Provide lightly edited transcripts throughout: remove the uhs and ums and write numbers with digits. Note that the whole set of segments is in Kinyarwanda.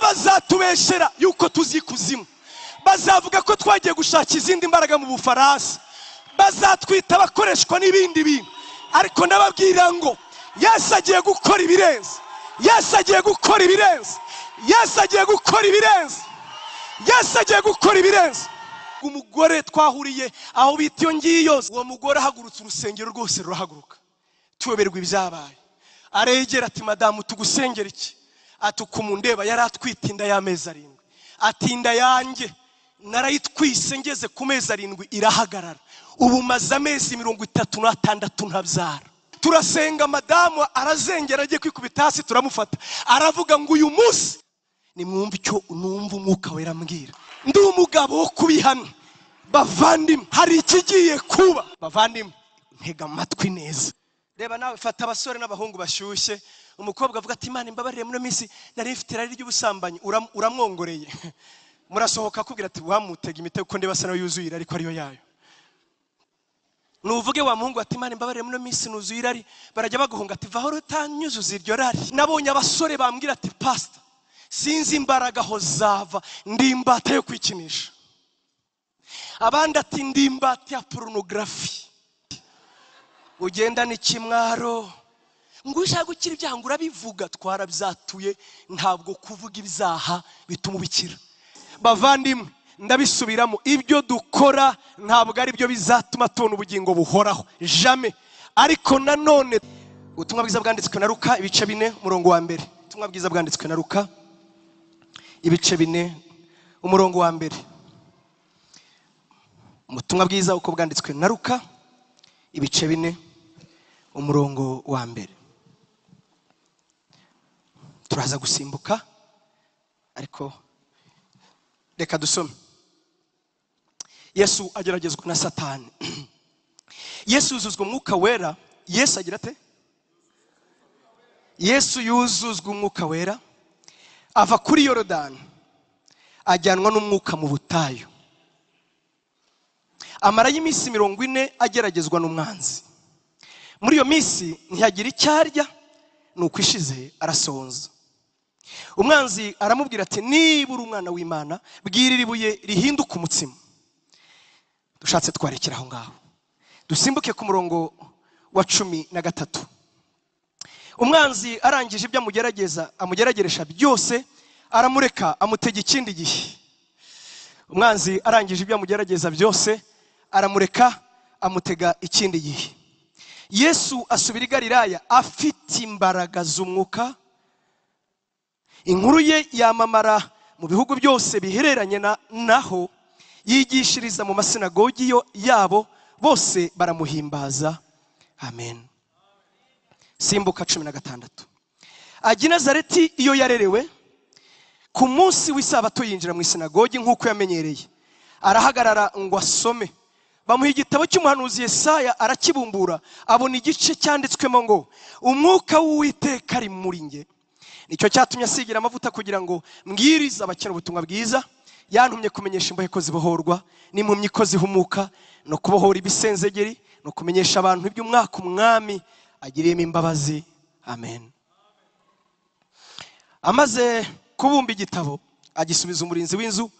bamwe bazatubeshera yuko tuzi kuzimu, bazavuga ko twagiye gushaka izindi mbaraga mu Bufaransa, bazatwita abakoreshwa n'ibindi bintu. Ariko ndababwira ngo Yesu agiye gukora ibirenze, Yesu agiye gukora ibirenze, Yesu agiye gukora ibirenze, Yesu agiye gukora ibirenze. Umugore twahuriye aho bita iyo ngiyo, uwo mugore ahagurutse urusengero rwose rurahaguruka, tuyoberwa ibyabaye. Aregera ati madamu tugusengera iki? Ati ukumundeba yari atwite inda y'amezi 7. Ati inda yanjye narayitwise ngeze ku mezi 7 irahagarara, ubu maze amezi 36 ntabyara. Turasenga, madamu arazengera agiye kwikubita hasi, turamufata aravuga ngo uyu munsi nimwumva icyo numva umwuka wera ambwira. Ndi umugabo wo kubihamya. Bavandimwe, hari ikigiye kuba. Bavandimwe, ntega amatwi neza. Reba nawe, fata abasore n'abahungu bashyushye. Umukobwa avuga ati Imana imbabarire muri minsi nari mfite irari ry'ubusambanyi, uramwongoreye. Murasohoka akubwira ati wamutega imitego ko ndeba asa nayo yuzuye ariko ariyo yayo. Nuvuge wa muhungu ati Imana imbabarire muri minsi nuzuye irari, barajya baguhunga ati vaho rutanyuzuza iryo rari. Nabonye abasore bambwira ati pastor, sinzi imbaraga ho zava, ndi imbata yo kwikinisha. Abandi ati ndi imbata ya pornography. Ugenda n'ikimwaro, ngo ushaka gukira ibyaha ngo urabivuga. Twarabyatuye, ntabwo kuvuga ibyaha bituma ubikira. Bavandimwe, ndabisubiramo, ibyo dukora ntabwo ari byo bizatuma tubona ubugingo buhoraho, jamais. Ariko nanone ubutumwa bwiza bwanditswe na Luka ibice 4 umurongo wa 1. Ubutumwa bwiza bwanditswe na Luka ibice 4 umurongo wa 1. Ubutumwa bwiza uko bwanditswe na Luka ibice 4 umurongo wa 1. Turaza gusimbuka ariko reka dusome. Yesu ageragezwa na Satani. Yesu yuzuzwa umwuka wera. Yesu agira ate? Yesu yuzuzwa umwuka wera, ava kuri Yorodani, ajyanwa n'umwuka mu butayu. Amara y'iminsi 40 ageragezwa n'umwanzi. Muri iyo minsi ntiyagira icyarya, nuko ishize arasonza. Umwanzi aramubwira ati nibura umwana w'Imana, bwirira ibuye rihinduka umutsima. Dushatse twarekera aho ngaho, dusimbuke ku murongo wa 13. Umwanzi arangije ibyo amugerageresha byose, aramureka amutega ikindi gihe. Umwanzi arangije ibyo amugerageza byose, aramureka amutega ikindi gihe. Yesu asubira i Galilaya afite imbaraga z'umwuka. Inkuru ye yamamara mu bihugu byose bihereranye naho, yigishiriza mu masinagogi yabo, bose baramuhimbaza. Amen. Simbuka 16. Ajya i Nazareti iyo yarerewe. Ku munsi w'isabato yinjira mu isinagogi nk'uko yamenyereye, arahagarara ngo asome. Bamuha igitabo cy'umuhanuzi Yesaya, arakibumbura, abona igice cyanditswemo ngo umwuka w'Uwiteka ari muri nge. Nicyo cyatumye asigira amavuta kugira ngo mbwirize abakene ubutumwa bwiza. Yantumye kumenyesha imbohe ko zibohorwa, n'impumyi ko zihumuka, no kubohora ibisenzegeri, no kumenyesha abantu iby'umwaka umwami agiriyemo imbabazi. Amen. Amaze kubumba igitabo, agisubiza umurinzi w'inzu,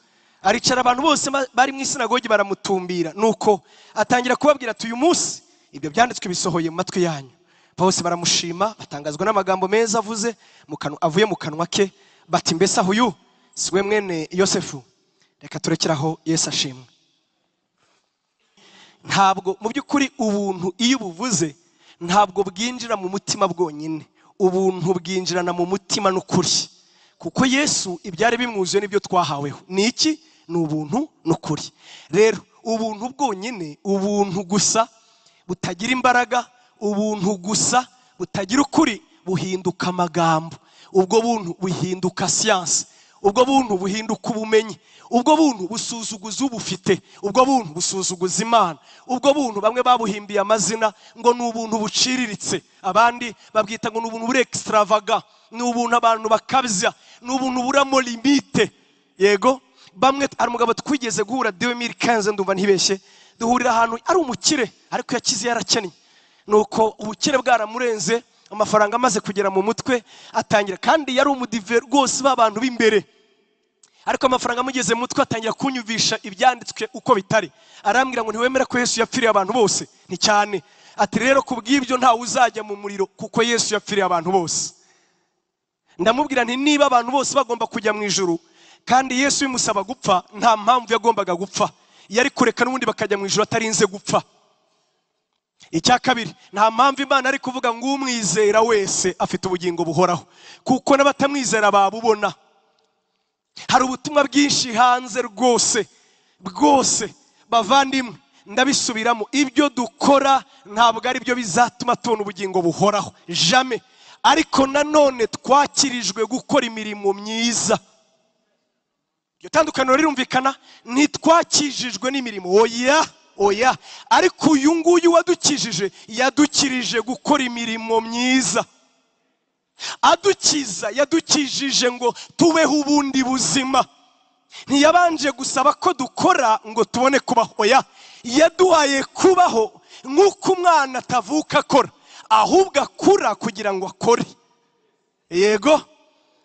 aricara. Abantu bose bari mu isinagogi baramutumbira, nuko atangira kubabwira ati uyu munsi ibyo byanditswe bisohoye mu matwi yanyu. Bose baramushima, batangazwa n'amagambo meza avuye mu kanwa ke, bati mbese aho uyu si we mwene Yosefu? Reka turekeraho. Yesu ashimwe. Ntabwo mu by'ukuri ubuntu iyo buvuze ntabwo bwinjira mu mutima bwonyine, ubuntu bwinjirana mu mutima n'ukuri. Kuko Yesu ibyari bimwuzuye nibyo twahaweho. Ni iki? Ni ubuntu n'ukuri. Rero ubuntu bwonyine, ubuntu gusa butagira imbaraga, ubuntu gusa butagira ukuri, buhinduka amagambo. Ubwo buntu buhinduka siyansi. Ubwo buntu buhinduka ubumenyi. Ubwo buntu busuzuguza ubufite. Ubwo buntu busuzuguza Imana. Ubwo buntu bamwe babuhimbiye amazina ngo ni ubuntu buciriritse, abandi babwita ngo ni ubuntu buri extravagant, ni ubuntu abantu bakabya, ni ubuntu buramo limite. Yego, bamwe ari umugabo twigeze guhura 2015 ndumva ntibeshye, duhurira ahantu ari umukire ariko yakize yarakennye. Nuko ubukire bwaramurenze, amafaranga amaze kugera mu mutwe atangira, kandi yari umudive rwose b'abantu b'imbere, ariko amafaranga amugeze mu mutwe atangira kunyumvisha ibyanditswe uko bitari. Arambwira ngo ntiwemera ko Yesu yapfiriye abantu bose? Ni cyane. Ati rero kubw'ibyo ntawe uzajya mu muriro kuko Yesu yapfiriye abantu bose. Ndamubwira nti niba abantu bose bagomba kujya mu ijuru kandi Yesu bimusaba gupfa, nta mpamvu yagombaga gupfa, yari kureka n'ubundi bakajya mu ijuru atarinze gupfa. Icya kabiri, nta mpamvu Imana ari kuvuga ngo umwizera wese afite ubugingo buhoraho, kuko n'abatamwizera babubona. Hari ubutumwa bwinshi hanze rwose bavandimwe, ndabisubiramo, ibyo dukora ntabwo ari byo bizatuma tubona ubugingo buhoraho, jamais. Ariko nanone twakirijwe gukora imirimo myiza. Iryo tandukaniro rirumvikana, ntitwakijijwe n'imirimo, oya. Ariko uyu nguyu wadukijije yadukirije gukora imirimo myiza. Adukiza yadukijije ngo tubeho ubundi buzima. Ntiyabanje gusaba ko dukora ngo tubone kubaho, oya, yaduhaye kubaho nk'uko umwana atavuka akora, ahubwo akura kugira ngo akore. Yego,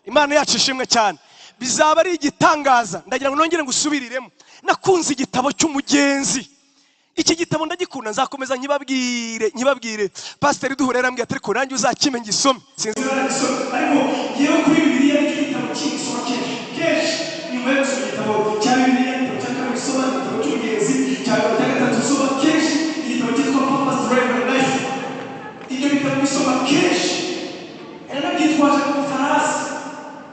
Imana yacu ishimwe cyane. Bizaba ari igitangaza. Ndagira ngo nongere ngusubiriremo. Nakunze igitabo cy'umugenzi. Iki gitabo ndagikunda, nzakomeza nkibabwire. Pastor Duhure yarambwiye ati ariko nanjye uzakimenya gisome. Sinzi ariko yewe kuri Bibiliya iki gitabo cy'isoma kenshi nyuma yo gusoma igitabo cya Bibiliya cyangwa gusoma igitabo cy'umugenzi cyangwa gatatu usoma kenshi igitabo cyitwa Purpose Driven Life. Ibyo bitabo bisoma kenshi byitwaje mu Faransa,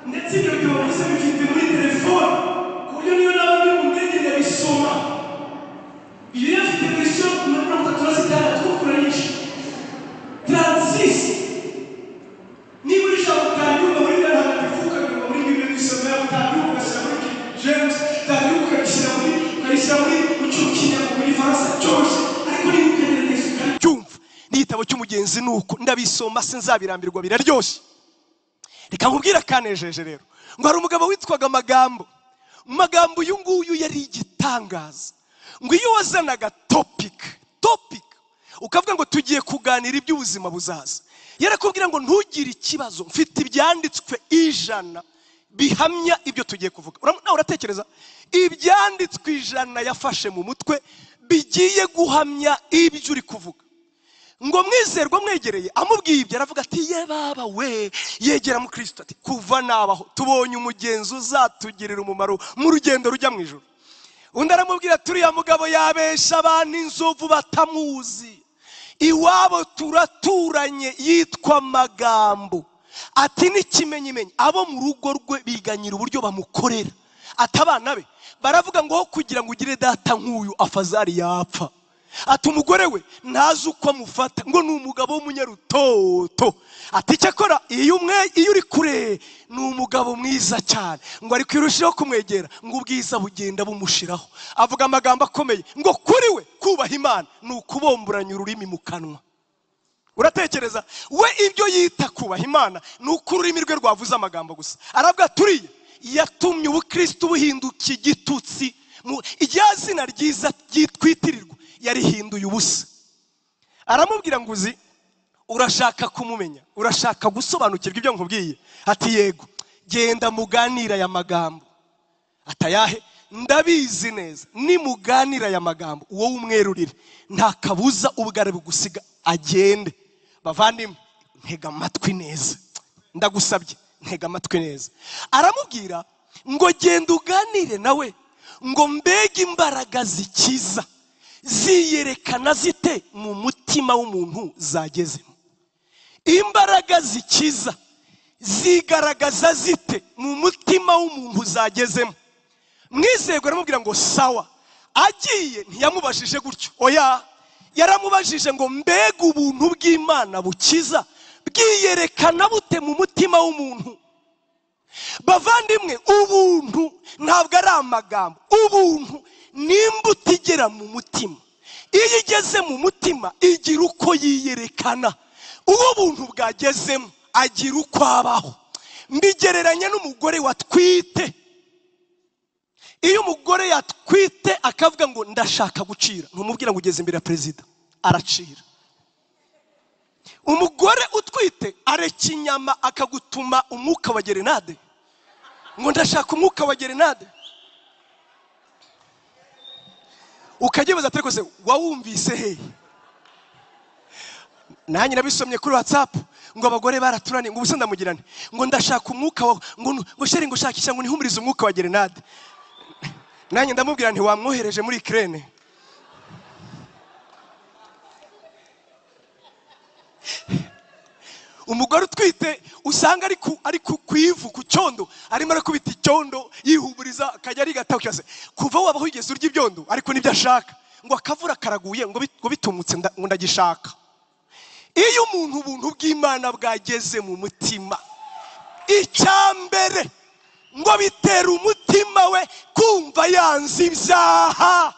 ndetse ibyo bitabo bisa bifite muri telefone ku buryo niyo nawe uri mu ndege ndabisoma. Bibiliya ifite verisiyo 36 twukuranyije 36. Niba uri ijambo utanyumva muri bya ntagatifu ukanyumva muri Bibiliya dusomera, utanyumva ugashyira muri James, utanyumva ukayishyira mu cy'Ikinyarwanda muri Faransa cyose, ariko niba ukeneye ukabyumva. N'igitabo cy'umugenzi nuko ndabisoma sinzabirambirwa, biraryoshye. Reka nkubwira kanejeje rero ngo hari umugabo witwaga Magambo. Uyu nguyu yari igitangaza. Ngo iyo wazanaga topic ukavuga ngo tugiye kuganira iby'ubuzima buzaza, yarakubwira ngo ntugire ikibazo, mfite ibyanditswe 100 bihamya ibyo tugiye kuvuga. Nawe uratekereza ibyanditswe 100 yafashe mu mutwe bigiye guhamya ibyo uri kuvuga. Ngo mwizerwa mwegereye amubwiye ibyo, aravuga ati ye baba we, yegera mu Kristo ati kuva nabaho tubonye umugenzi uzatugirira umumaro mu rugendo rujya mu ijuru. Undi aramubwira turiya mugabo yabesha abantu inzovu batamuzi, iwabo turaturanye yitwa Magambo. Ati n'ikimenyimenyi abo mu rugo rwe biganyira uburyo bamukorera. Ati abana be baravuga ngo kugira ngo ugire data nk'uyu afazari yapfa. Ati umugore we ntazi uko amufata, ngo ni umugabo w'umunyarutoto. Ati cyakora iyo uri kure ni umugabo mwiza cyane, ngo ariko irushaho kumwegera ngo ubwiza bugenda bumushiraho. Avuga amagambo akomeye ngo kuri we kubaha Imana ni ukubomburanya ururimi mu kanwa. Uratekereza we ibyo yita kubaha Imana ni uko ururimi rwe rwavuze amagambo gusa. Aravuga turiye yatumye ubukristo buhinduka igitutsi, iryazina ryiza ryitwitirirwa yarihinduye ubusa. Aramubwira ngo uzi urashaka kumumenya, urashaka gusobanukirwa ibyo nkubwiye? Ati yego, genda muganira aya magambo. Atayahe ndabizi neza, ni muganira aya magambo uwo umwerurire nta kabuza ubugare bugusiga agende. Bavandimwe ntega amatwi neza, ndagusabye ntega amatwi neza. Aramubwira ngo genda uganire nawe, ngo mbega imbaraga zikiza ziyerekana zite mu mutima w'umuntu zagezemo. Imbaraga zikiza zigaragaza zite mu mutima w'umuntu zagezemo. Mwizerwa aramubwira ngo sawa. Agiye ntiyamubajije gutyo, oya, yaramubajije ngo mbega ubuntu bw'Imana bukiza bwiyerekana bute mu mutima w'umuntu. Bavandimwe, ubuntu ntabwo ari amagambo, ubuntu nimbuto igera mu mutima. Iyo igeze mu mutima igira uko yiyerekana. Uwo buntu bwagezemo agira uko abaho. Mbigereranya n'umugore watwite. Iyo umugore yatwite akavuga ngo ndashaka gucira, ntumubwira ngo ugeze imbere ya perezida, aracira. umugore utwite areka inyama akagutuma umwuka wa gerenade, ngo ndashaka umwuka wa gerenade. Ukagibaza ati se wawumvise he? Nanjye nabisomye kuri WhatsApp ngo abagore baraturanye ngo ubusenda mugirane ngo ndashaka umwuka wa ngo sheri ngo shakisha ngo nihumurize umwuka wa gerenade. Nanjye ndamubwira nti wamwohereje muri Ukraine. Umugore utwite usanga ari kwivu ku cyondo, arimo arakubita icyondo yihuburiza akajya ari gatakwase kuva wabaho igeze urya ibyondo, ariko nibyo ashaka ngo akavura karaguye ngo bitumutse ngo ndagishaka. Iyo umuntu ubuntu bw'Imana bwageze mu mutima, icyambere ngo bitera umutima we kumva yanze ibyaha.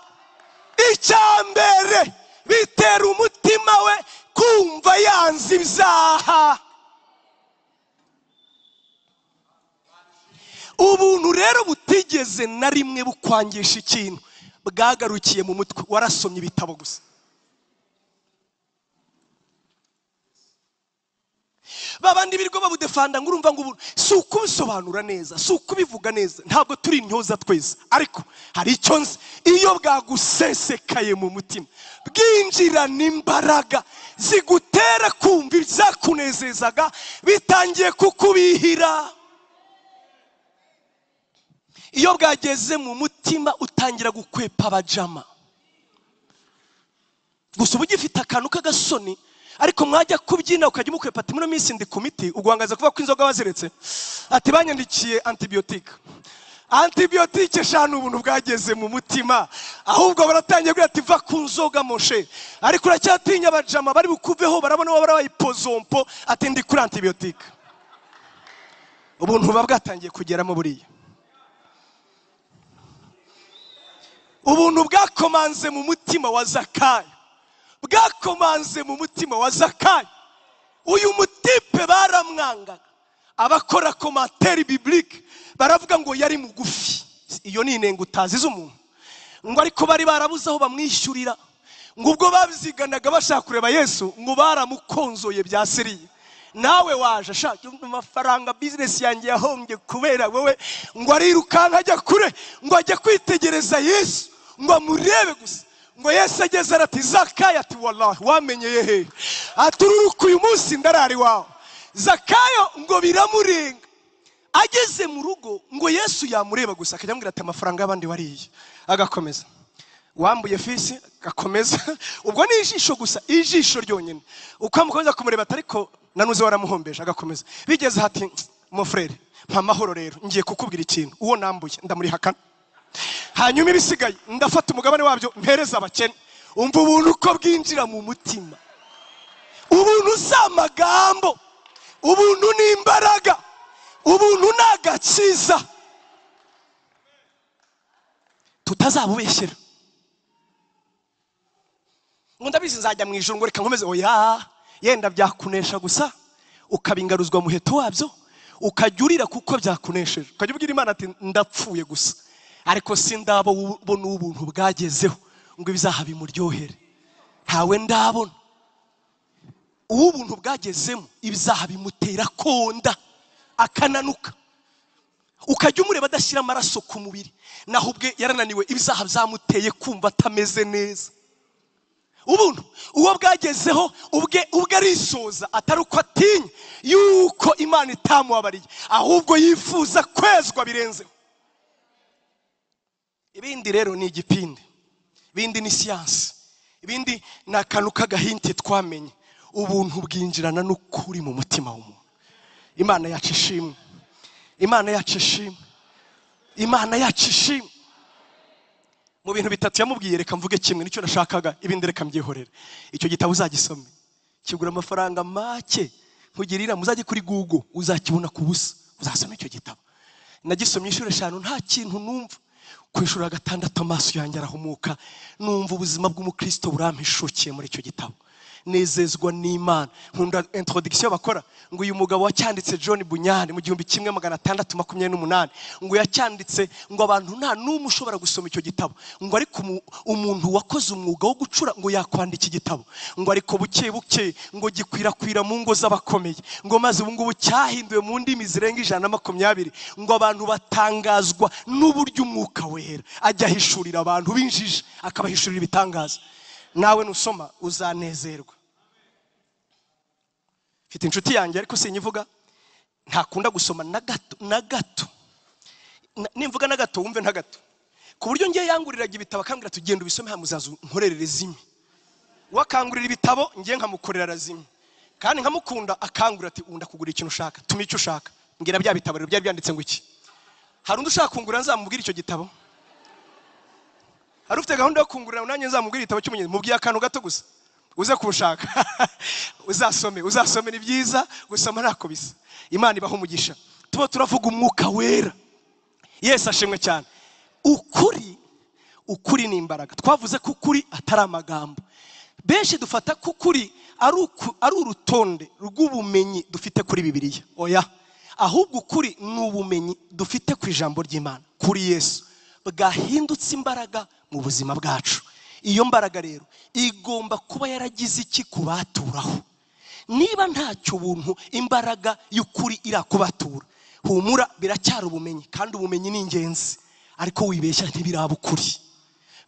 Icyambere bitera umutima we kumva yanze ibyaha. Ubuntu rero butigeze na rimwe bukwangisha ikintu, bwagarukiye mu mutwe, warasomye ibitabo gusa. Babandi birirwa babudefanda ngo urumva ngo si ukubisobanura neza, si ukubivuga neza, ntabwo turi intyoza twese, ariko hari icyo nzi, iyo bwagusesekaye mu mutima bwinjirana imbaraga zigutera kumva ibyakunezezaga bitangiye kukubihira. Iyo bwageze mu mutima utangira gukwepa abajama gusa, uba ugifite akantu k'agasoni, ariko mwajya kubyina ukajya umukwepa ati muno minsi ndi ku miti, uguhangaza kuvuga ko inzoga waziretse, ati banyandikiye antibiotique 5 ubuntu bwageze mu mutima, ahubwo baratangiye kugira ati va ku nzoga moshe, ariko uracyatinya abajama bari bukuveho, barabona wabara bayipozompo ati ndi kuri antibiotique. Ubuntu buba bwatangiye kugeramo buriya. Ubuntu bwakomanze mu mutima wa Zakayo, bwakomanze mu mutima wa Zakayo. Uyu mutipe baramwangaga, abakora commentaire biblique baravuga ngo yari mugufi. Iyo ni inengo utaziza umuntu, ngo ariko bari barabuze aho bamwishyurira, ngo ubwo babiziganaga bashaka kureba Yesu, ngo baramukonzoye bya seriye. Nawe waje ashaka amafaranga, business yanjye yahombye kubera wowe, ngo arirukanka ajya kure, ngo ajya kwitegereza Yesu, ngo amurebe gusa. Ngo Yesu ageze arati Zakayo, ati wallahi wamenyeye he? Atururuka uyu munsi ndarari wawe. Zakayo ngo biramurenga, ageze mu rugo ngo Yesu yamureba gusa akajya amubwira ati amafaranga y'abandi wariye, agakomeza. Wambuye fisi gakomeza. Ubwo ni ijisho gusa, ijisho ryonyine. Uko amukomeza kumureba atariko nanuze waramuhombeje, agakomeza. Bigeze hati mo frere mpa mahoro rero, ngiye kukubwira ikintu, uwo nambuye ndamuri hakana, hanyuma ibisigaye ndafata umugabane wabyo mpereza abakene. Umva ubuntu uko bwinjira mu mutima. Ubuntu si amagambo, ubuntu ni imbaraga, ubuntu ni agakiza. Tutazabubeshyera ngo ndabizi nzajya mu ijuru ngo reka nkomeze. Oya, yenda byakunesha gusa ukabingaruzwa muheto wabyo, ukajurira kuko byakunesheje, ukajya ubwira Imana ati ndapfuye gusa, ariko sindabona ubuntu bwagezeho ngo ibizaha bimuryohere. Ntawe ndabona ubuntu bwagezemo ibizaha bimutera konda akananuka, ukajya umureba adashyira amaraso ku mubiri, naho ubwe yarananiwe, ibizaha byamuteye kumva atameze neza. Ubuntu uwo bwagezeho ubwe arisoza, atari uko atinya yuko Imana itamubabariye, ahubwo yifuza kwezwa birenzeho. Ibindi rero ni igipindi, ibindi ni siyansi, ibindi ni akantu k'agahinte twamenye. Ubuntu bwinjirana n'ukuri mu mutima w'umuntu. Imana yacu ishimwe, Imana yacu ishimwe, Imana yacu ishimwe. Mu bintu bitatu yamubwiye reka mvuge kimwe, nicyo nashakaga, ibindi reka mbyihorere. Icyo gitabo uzagisome, kigura amafaranga make, nkugirira muzajye kuri Google uzakibona ku busa, uzasoma icyo gitabo. Nagisomye inshuro 5 nta kintu numva, ku inshuro ya 6 amaso yanjye arahumuka, numva ubuzima bw'umukristo burampishukiye muri icyo gitabo. nezezwa n'Imana. Nkunda introduction bakora ngo uyu mugabo wacyanditse John Bunyane mu 1628 ngo yacyanditse ngo abantu nta n'umwe ushobora gusoma icyo gitabo, ngo ariko umuntu wakoze umwuga wo gucura ngo yakwandika igitabo, ngo ariko buke buke ngo gikwirakwira mu ngo z'abakomeye, ngo maze ubu ngubu cyahinduwe mu ndimi zirenga 120, ngo abantu batangazwa n'uburyo umwuka wera ajya hishurira abantu binjije akabahishurira ibitangaza. Nawe nusoma uzanezerwa. Mfite inshuti yanjye ariko sinyivuga, ntakunda gusoma na gato. Nimvuga na gato wumve nta gato, ku buryo ngiye yanguriraga ibitabo akambwira tugenda ubisome hamuzaza nkorerere zimwe. Wakangurira ibitabo ngiye nkamukorera razimwe, kandi nkamukunda akangurira ati unda kugura ikintu ushaka, tuma icyo ushaka. Ngira bya bitabo rero byari byanditse ngo iki, hari undi ushaka kungurira nzamubwira icyo gitabo. Hari ufite gahunda yo kungurira nanjye nzamubwira igitabo cy'umunyezi, mubwiye akantu gato gusa uze kubushaka. uzasome ni byiza, gusoma ntako bisa. Imana ibaho umugisha. Tuba turavuga umwuka wera. Yesu ashimwe cyane. Ukuri ni imbaraga. Twavuze ko ukuri atari amagambo. Benshi dufata ko ukuri ari urutonde rw'ubumenyi dufite kuri Bibiliya. Oya, ahubwo ukuri ni ubumenyi dufite ku ijambo ry'Imana, kuri Yesu, bwahindutse imbaraga mu buzima bwacu. Iyo mbaraga rero igomba kuba yaragize iki kubaturaho. Niba ntacyo ubuntu imbaraga y'ukuri irakubatura, humura biracyari ubumenyi, kandi ubumenyi ni ingenzi, ariko wibeshya ntibiraba ukuri.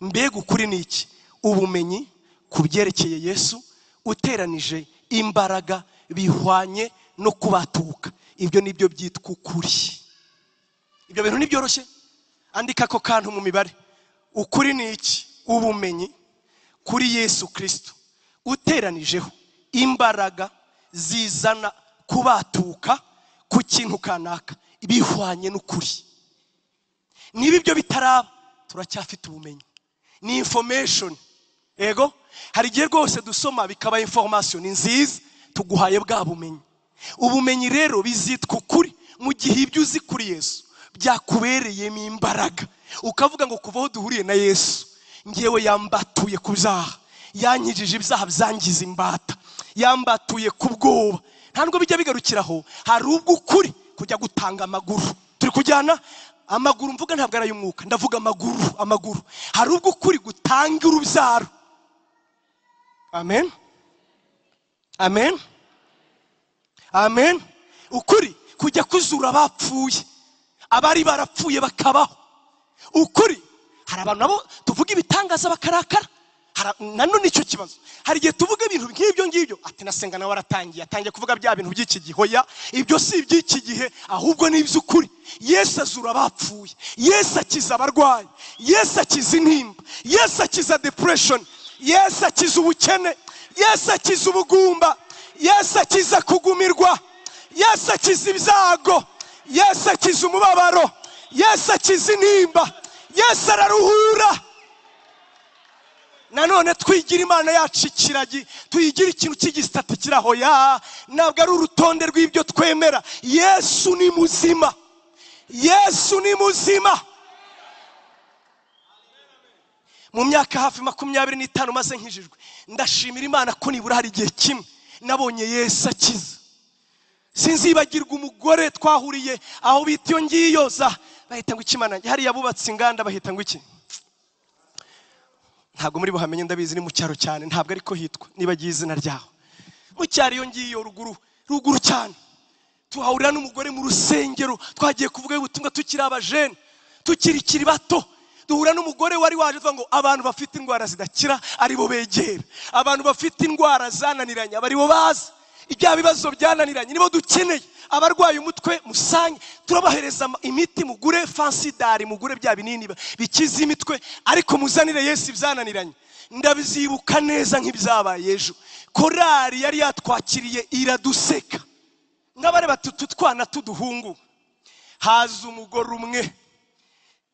Mbega ukuri ni iki? Ubumenyi kubyerekeye Yesu uteranije imbaraga bihwanye no kubatuka. Ibyo nibyo byitwa ukuri. Ibyo bintu nibyoroshye, andika ko kantu mu mibare. Ukuri ni iki? Ubumenyi kuri Yesu Kristo uteranijeho imbaraga zizana kubatuka ku kintu kanaka bihwanye n'ukuri. Niba ibyo bitaraba turacyafite ubumenyi, ni information. Ego hari igihe rwose dusoma bikaba information nziza, tuguhaye bwa bumenyi. Ubumenyi rero bizitwa ukuri mu gihe ibyo uzi kuri Yesu byakubereyemo imbaraga, ukavuga ngo kuvaho duhuriye na Yesu ngewe yambatuye ku byaha, yankijije ibyaha byangiza imbata, yambatuye ku bwoba. Ntabwo bijya bigarukiraho, hari ubwo ukuri kujya gutanga amaguru. Turi kujyana amaguru, mvuga ntabwo ari ay'umwuka, ndavuga amaguru. Hari ubwo ukuri gutanga urubyaro. Amen. Ukuri kujya kuzura abapfuye, abari barapfuye bakabaho. Ukuri hari abantu nabo tuvuga ibitangaza bakarakara. Nanone icyo kibazo, hari igihe tuvuga ibintu nk'ibyo ngibyo ati nasenga nawe atangiye kuvuga bya bintu by'iki gihe. Hoya, ibyo si iby'iki gihe, ahubwo ni iby'ukuri. Yesu azura abapfuye, Yesu akiza abarwayi, Yesu akiza intimba, Yesu akiza depression, Yesu akiza ubukene, Yesu akiza ubugumba, Yesu akiza kugumirwa, Yesu akiza ibyago, Yesu akiza umubabaro, Yesu akiza intimba, Yesu araruhura. Nanone twigira Imana yacu ikiragi, tuyigira ikintu cy'igisitati kiraho. Ntabwo ari urutonde rw'ibyo twemera. Yesu ni muzima, Yesu ni muzima. Mu myaka hafi 25 maze nkijijwe, ndashimira Imana ko nibura hari igihe kimwe nabonye Yesu akiza. Sinzibagirwa umugore twahuriye aho bita iyo ngiyo bahita ngo ikimana, hari yabubatse inganda bahita ngo iki, ntabwo muri buhamenye, ndabizi ni mu cyaro cyane, ntabwo ariko hitwa, nibagiye izina ryaho. Mu cyaro iyo ngiyo ruguru cyane, tuhahurira n'umugore mu rusengero, twagiye kuvuga ubutumwa tukiri abajene, tukiri bato. Duhura n'umugore wari waje tuvuga ngo abantu bafite indwara zidakira aribo begera, abantu bafite indwara zananiranye abaribo baza, ibya bibazo byananiranye nibo dukeneye. Abarwaye umutwe musange turabahereza imiti, mugure fansidari, mugure bya binini bikiza imitwe, ariko muzanire Yesu ibyananiranye. Ndabizibuka neza nk'ibyabaye ejo. Korari yari yatwakiriye iraduseka ngabare batutwana tuduhungu. Haza umugore umwe,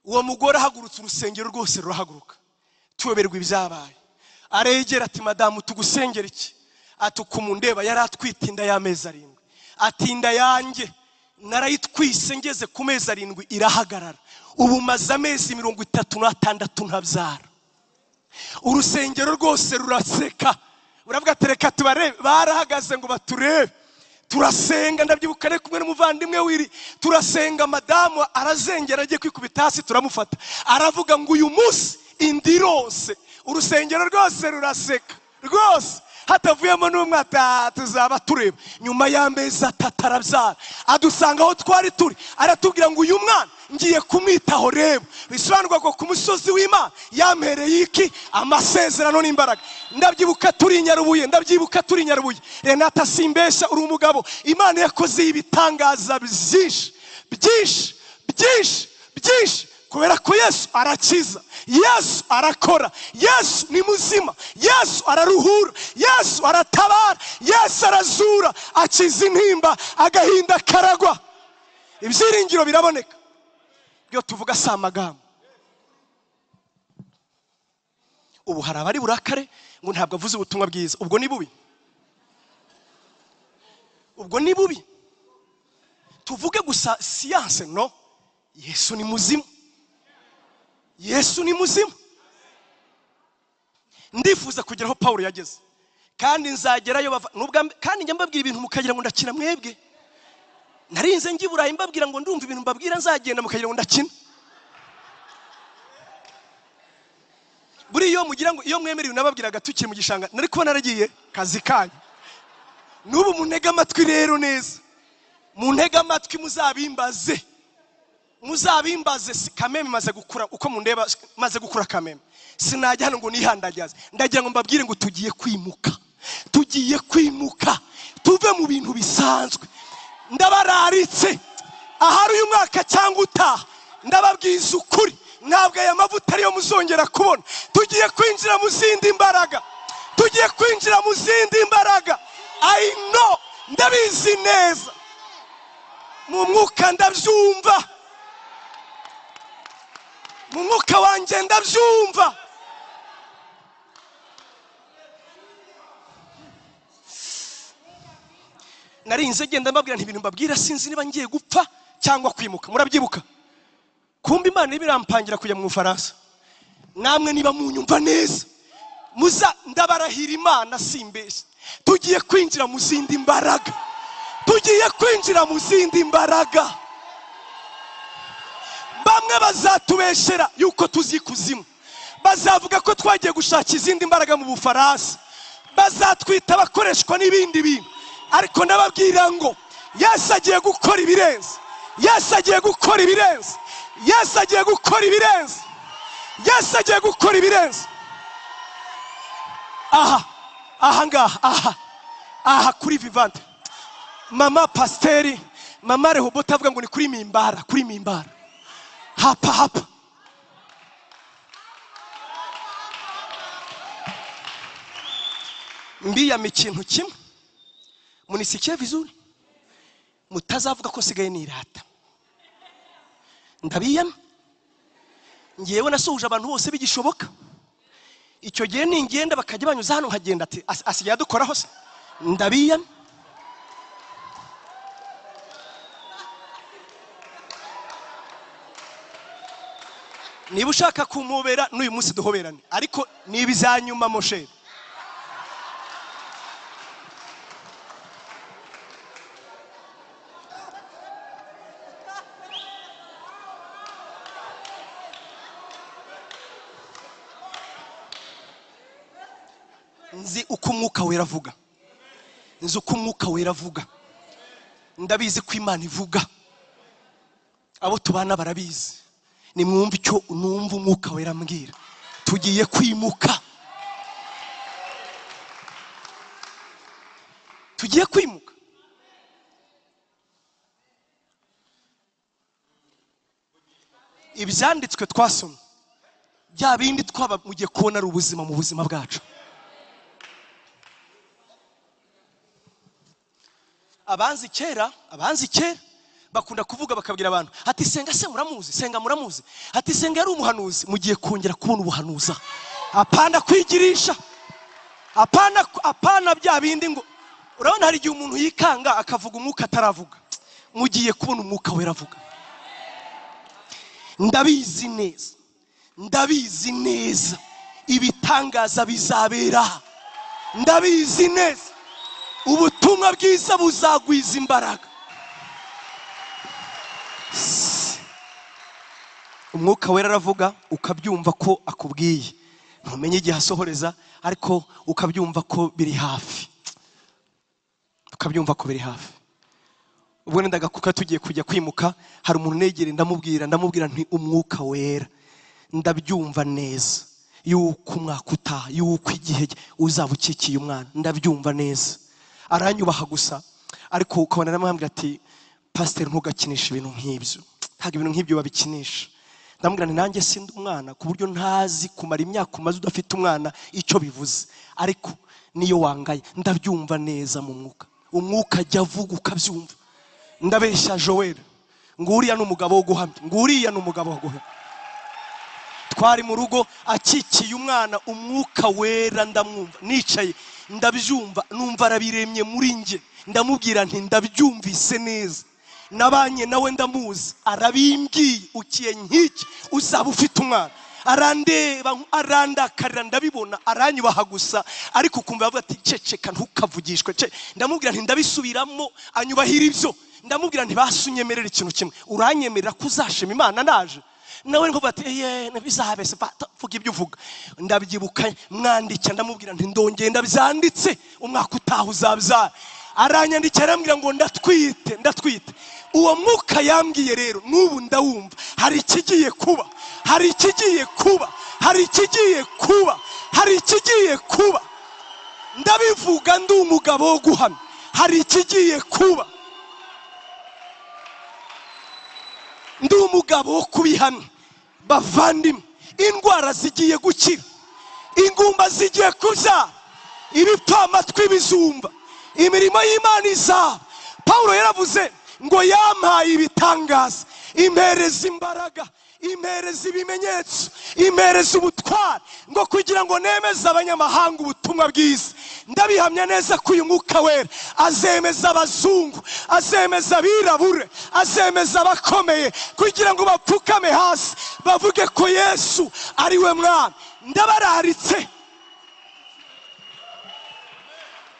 uwo mugore ahagurutse urusengero rwose rurahaguruka, tuyoberwa ibyabaye. Aregera ati madamu tugusengera iki? Ati kumundeba yari atwite inda y'amezi 7. Ati inda yanjye narayitwise ngeze ku mezi 7 irahagarara, ubu maze amezi 36 ntabyara. Urusengero rwose ruraseka, uravuga tereka tubarebe, barahagaze ngo baturebe. Turasenga, ndabyibuka ne kumwe n'umuvandimwe wiri, turasenga, madamu arazengera agiye kwikubita hasi, turamufata, aravuga ngo uyu munsi indirose, urusengero rwose ruraseka rwose, hatavuyemo n'umwe tuzaba tureba. Nyuma y'amezi 3 arabyara, adusanga aho twari turi, aratubwira ngo uyu mwana ngiye kumwitaho. Reba, bisobanurwa ko ku musozi w'Imana yampereye iki? Amasezerano n'imbaraga. Ndabyibuka turi Nyarubuye, Renata simbesha, uri umugabo, Imana yakoze ibitangaza byinshi kubera ko Yesu arakiza, Yesu arakora, Yesu ni muzima, Yesu araruhura, Yesu aratabara, Yesu arazura, akiza intimba, agahinda karagwa. Ibyiringiro biraboneka. Byo tuvuga si amagambo. Ubu hari abari burakare ngo ntabwo avuze ubutumwa bwiza. Ubwo ni bubi. Tuvuge gusa siyanse, no. Yesu ni muzima. Ndifuza kugera aho Paulo yageze, kandi nzagerayo kandi njya mbabwira ibintu mukagira ngo ndakina mwebwe. Narinze ngi Burayi mbabwira ngo ndumva ibintu mbabwira, nzagenda mukagira ngo ndakina. Buri yo mugira ngo iyo mwemereye nababwiraga tukiri mu gishanga, nari kubona naragiye kazi kanyu. Nubu muntega amatwi rero neza, muntega amatwi muzabimbaze. Kameme maze gukura, uko mundeba maze gukura kameme, sinajya hano ngo nihandagaze. Ndagira ngo mbabwire ngo tugiye kwimuka, tuve mu bintu bisanzwe. Ndabararitse ahari uyu mwaka cyangwa utaha, ndababwiza ukuri, ntabwo aya mavuta ariyo muzongera kubona. Tugiye kwinjira mu zindi mbaraga. I know, ndabizi neza, mu mwuka ndabyumva, mu mwuka wanjye ndabyumva. Narinze genda mbabwira ibintu mbabwira, sinzi niba ngiye gupfa cyangwa kwimuka. Murabyibuka kumba Imana ibirampangira kujya mu Bufaransa. Namwe niba munyumva neza, ndabarahira Imana simbeshe, tugiye kwinjira mu zindi mbaraga. Bamwe bazatubeshera yuko tuzikuzimu, bazavuga ko twagiye gushaka izindi mbaraga mu Bufaransa, bazatwita abakoreshwa n'ibindi bintu. Ariko ndababwira ngo Yesu agiye gukora ibirenze. Aha kuri Vivante, mama Pasteri, mama Rehoboth avuga ngo ni kuri mimbara. Hapa mbiyama ikintu kimwe, munisikiye vizuri, mutazavuga ko sigaye nirata. Ndabiyama ngiyewe nasuhuje abantu bose bigishoboka. Icyo gihe ningenda bakajya banyuza hano nkagenda ati asigaye adukoraho se. Ndabiyama. Niba ushaka kumubera n'uyu munsi duhoberane, ariko nibizanyuma Moshe. Nzi uko umwuka wera avuga, ndabizi ko Imana ivuga, abo tubana barabizi. Nimwumva icyo numva umwuka wera ambwira, tugiye kwimuka. Ibyanditswe twasomye, bya bindi twaba mugiye kubona ari ubuzima mu buzima bwacu. Abanzi kera bakunda kuvuga bakabwira abantu ati senga muramuzi, ati senga yari umuhanuzi. Mugiye kongera kubona ubuhanuza, apana kwigirisha, apana bya bindi ngo urabona hari igihe umuntu yikanga akavuga umwuka ataravuga. Mugiye kubona umwuka wera avuga. Ndabizi neza ibitangaza bizabera. ndabizi neza ubutumwa bwiza buzagwiza imbaraga. Umwuka wera aravuga ukabyumva ko akubwiye, ntumenye igihe asohoreza ariko ukabyumva ko biri hafi, ukabyumva ko biri hafi. Ubwo ndagakuka tugiye kujya kwimuka, hari umuntu negere ndamubwira nti umwuka wera ndabyumva neza yuko umwaka utaha, yuko igihe uzaba ukikiye umwana, ndabyumva neza. Aranyubaha gusa ariko ukabona namwambira ati pastor ntugakinisha ibintu nk'ibyo, ntabwo ibintu nk'ibyo babikinisha. Ndamubwira nti nanjye sindi umwana ku buryo ntazi kumara imyaka umaze udafite umwana icyo bivuze, ariko niyo wangaye ndabyumva neza mu mwuka. Umwuka ajya avuga ukabyumva. Ndabeshya Joel ngo uriya n'umugabo wo guhamya, ngo uriya n'umugabo wo guhamya. Twari mu rugo akikiye umwana, umwuka wera ndamwumva nicaye, ndabyumva numva arabiremye muri nge. Ndamubwira nti ndabyumvise neza, nabanye nawe ndamuzi, arabimbwiye ukiye nk'iki uzaba ufite umwana. Arandeba arandakarira ndabibona, aranyubaha gusa ariko kumva avuga ati ceceka ntukavugishwe. Ndamubwira nti ndabisubiramo, anyubahira ibyo. Ndamubwira nti basunyemerera ikintu kimwe, uranyemerera kuzashima Imana naje? Nawe ngo bati nabizabese vuga ibyo uvuga. Ndabyibuka mwandikira, ndamubwira nti ndongeye ndabyanditse umwaka utaha uzabyara. Aranyandikira arambwira ngo ndatwite. Uwo mwuka yambwiye rero n'ubu ndawumva, hari ikigiye kuba, hari ikigiye kuba, hari ikigiye kuba, hari ikigiye kuba. Ndabivuga ndi umugabo wo guhamya, hari ikigiye kuba, ndi umugabo wo kubihamya. Bavandimwe, indwara zigiye gukira, ingumba zigiye kuza, ibipfamatwi bizumva, imirimo y'Imana izaba. Paulo yaravuze ngo yampaye ibitangaza, impereza imbaraga, impereza ibimenyetso, impereza ubutware, ngo kugira ngo nemeze abanyamahanga ubutumwa bwiza. Ndabihamya neza ko uyu mwuka wera azemeza abazungu, azemeza abirabure, azemeza abakomeye, kugira ngo bapfukame hasi bavuge ko Yesu ari we mwami. Ndabararitse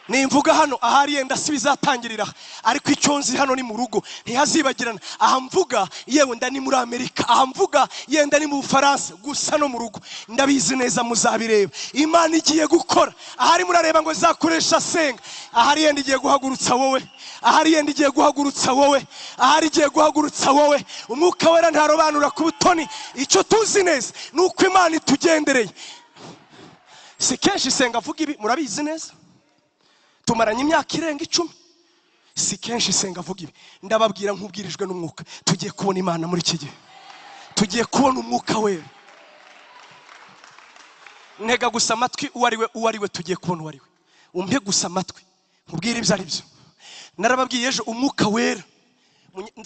nimvuga hano ahari yenda si bizatangirira, ariko icyo nzi hano ni mu rugo ntihazibagirana. Aha mvuga yewe nda ni muri Amerika, aha mvuga yenda ni mu Bufaransa, gusa no mu rugo ndabizi neza muzabireba. Imana igiye gukora. Ahari murareba ngo zakoresha senga, ahari yenda igiye guhagurutsa wowe, ahari yenda igiye guhagurutsa wowe, ahari igiye guhagurutsa wowe. Umwuka wera ntarobanura ku butoni. Icyo tuzi neza nuko Imana itugendereye. Si kenshi senga avuga ibi, murabizi neza. Tumaranye imyaka irenga 10, si kenshi senga avuga ibi. Ndababwira nkubwirijwe n'umwuka, tugiye kubona Imana muri iki gihe, tugiye kubona umwuka wera. Ntega gusa amatwi uwariwe tugiye kubona uwariwe. Umpe gusa amatwi nkubwira ibyo ari byo. Narababwiye ejo umwuka wera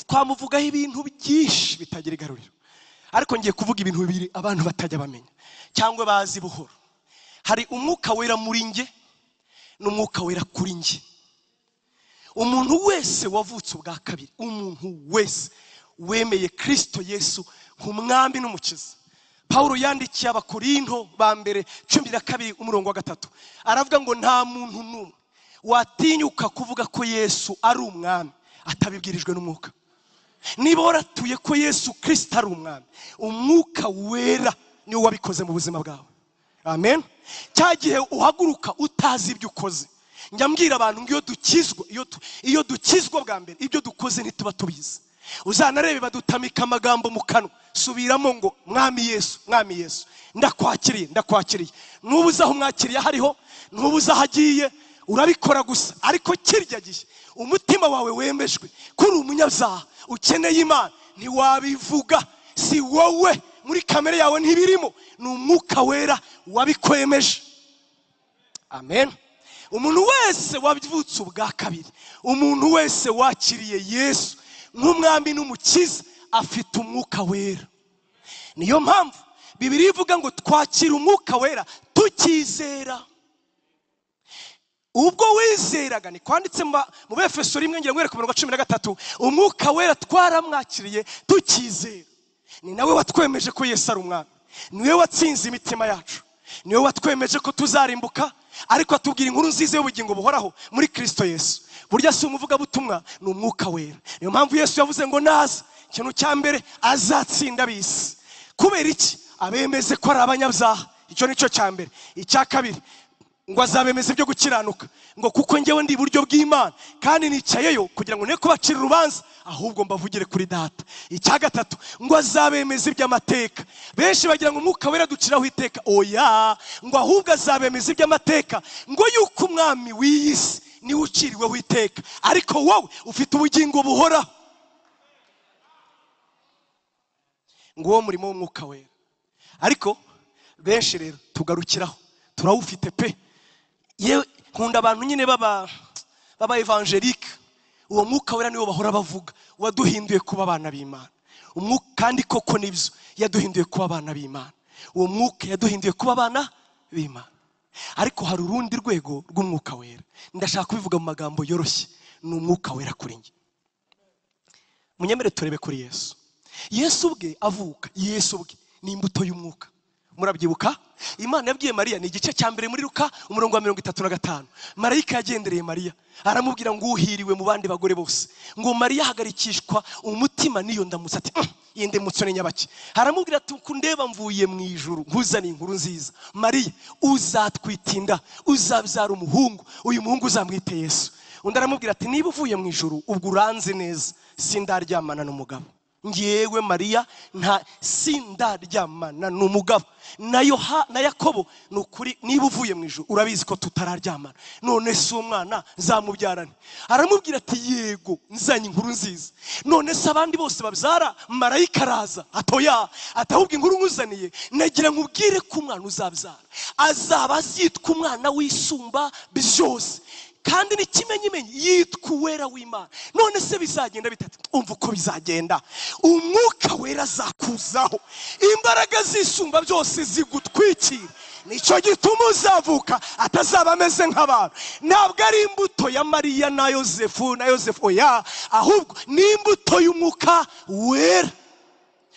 twamuvugaho ibintu byinshi bitagira igaruriro, ariko ngiye kuvuga ibintu bibiri abantu batajya bamenya cyangwa bazi buhoro. Hari umwuka wera muri nge n'umwuka wera kuri nge. Umuntu wese wavutse ubwa kabiri, umuntu wese wemeye Kristo Yesu nk'umwami n'umukiza. Paulo yandikiye Abakorinto ba mbere 12:3 aravuga ngo nta muntu n'umwe watinyuka kuvuga ko Yesu ari umwami atabibwirijwe n'umwuka. Niba waratuye ko Yesu Kristo ari umwami, umwuka wera niwe wabikoze mu buzima bwawe. Amen. Cyagihe uhaguruka utazi ibyo ukoze, njya mbwira abantu ngo iyo dukizwa bwa mbere ibyo dukoze ntituba tubizi. Uzanarebe badutamika amagambo mu kanwa, subiramo ngo mwami Yesu, mwami Yesu, ndakwakiriye. Nubuza aho mwakiriye hariho, nubuza hagiye, urabikora gusa. Ariko kirya gihe umutima wawe wemejwe kuri umunyabyaha ukeneye Imana, ntiwabivuga. Si wowe, muri kamere yawe ntibirimo, ni umwuka wera wabikwemeje. Amen. Umuntu wese wavutse ubwa kabiri, umuntu wese wakiriye Yesu nk'umwami n'umukiza afite umwuka wera. Niyo mpamvu Bibiliya ivuga ngo twakira umwuka wera tukizera. Ubwo wizeraga, ni kwanditse mu Befeso 1:13, umwuka wera twaramwakiriye tukizera. Ni nawe watwemeje ko Yesu ari umwami, niwe watsinze imitima yacu, niwe watwemeje ko tuzarimbuka ariko atubwira inkuru nziza y'ubugingo buhoraho muri Kristo Yesu. Burya si umuvuga butumwa, ni umwuka wera. Niyo mpamvu Yesu yavuze ngo naza ikintu cya mbere azatsinda bisi. Kubera iki? Abemeze ko ari abanyabyaha, icyo nicyo cya mbere. Icya kabiri ngo azabemeze ibyo gukiranuka, ngo kuko njyewe ndi iburyo bw'Imana kandi nicayeyo kugira ngo ne kubacira urubanza, ahubwo mbavugire kuri data. Icya gatatu ngo azabemeze iby'amateka. Benshi bagira ngo umwuka wera duciraho iteka, oya, ngo ahubwo azabemeze iby'amateka, ngo yuko umwami w'iyisi niwe uciriweho iteka, ariko wowe ufite ubugingo buhoraho. Ngo uwo murimo w'umwuka wera. Ariko benshi rero tugarukiraho turawufite pe. Yewe nkunda abantu nyine baba evangelique, uwo mwuka wera niwo bahora bavuga, waduhinduye kuba abana b'Imana. Umwuka kandi koko nibyo yaduhinduye kuba abana b'Imana. Uwo mwuka yaduhinduye kuba abana b'Imana. Ariko hari urundi rwego rw'umwuka wera, ndashaka kubivuga mu magambo yoroshye. Ni umwuka wera kuri njye. Munyemere turebe kuri Yesu. Yesu ubwe avuka, Yesu ubwe ni imbuto y'umwuka. Murabyibuka? Imana yabwiye Mariya, ni igice cya mbere muri Luka umurongo wa 35. Marayika yagendereye Mariya aramubwira ngo uhiriwe mu bandi bagore bose. Ngo Mariya hagarikishwa umutima niyo ndamutse, ati iyi ndemutso ni nyabaki. Aramubwira ati kundeba mvuye mu ijuru nkuzana inkuru nziza. Mariya, uzatwitinda, uzabyara umuhungu, uyu muhungu uzamwite Yesu. Undi aramubwira ati niba uvuye mu ijuru ubwo uranze neza, sindaryamana n'umugabo. Ngewe Mariya nta sindaryamana n'umugabo. Na Yakobo nukuri, niba uvuye mu ijuru urabizi ko tutararyamana, none se umwana nzamubyarane. Aramubwira ati yego, nzanye inkuru nziza. None se abandi bose babyara marayika araza? Atoya, atahubwo inkuru nkuzaniye nagira nkubwire ko umwana uzabyara azaba azitwa umwana w'Isumba byose, kandi n'ikimenyimenyi yitwa uwera w'Imana. None se bizagenda bitatu? Umva uko bizagenda. Umwuka wera azakuzaho, imbaraga z'Isumba byose zigutwikira. Nicyo gituma uzavuka atazaba ameze nk'abantu. Ntabwo ari imbuto ya Mariya na Yosefu oya, ahubwo ni imbuto y'umwuka wera.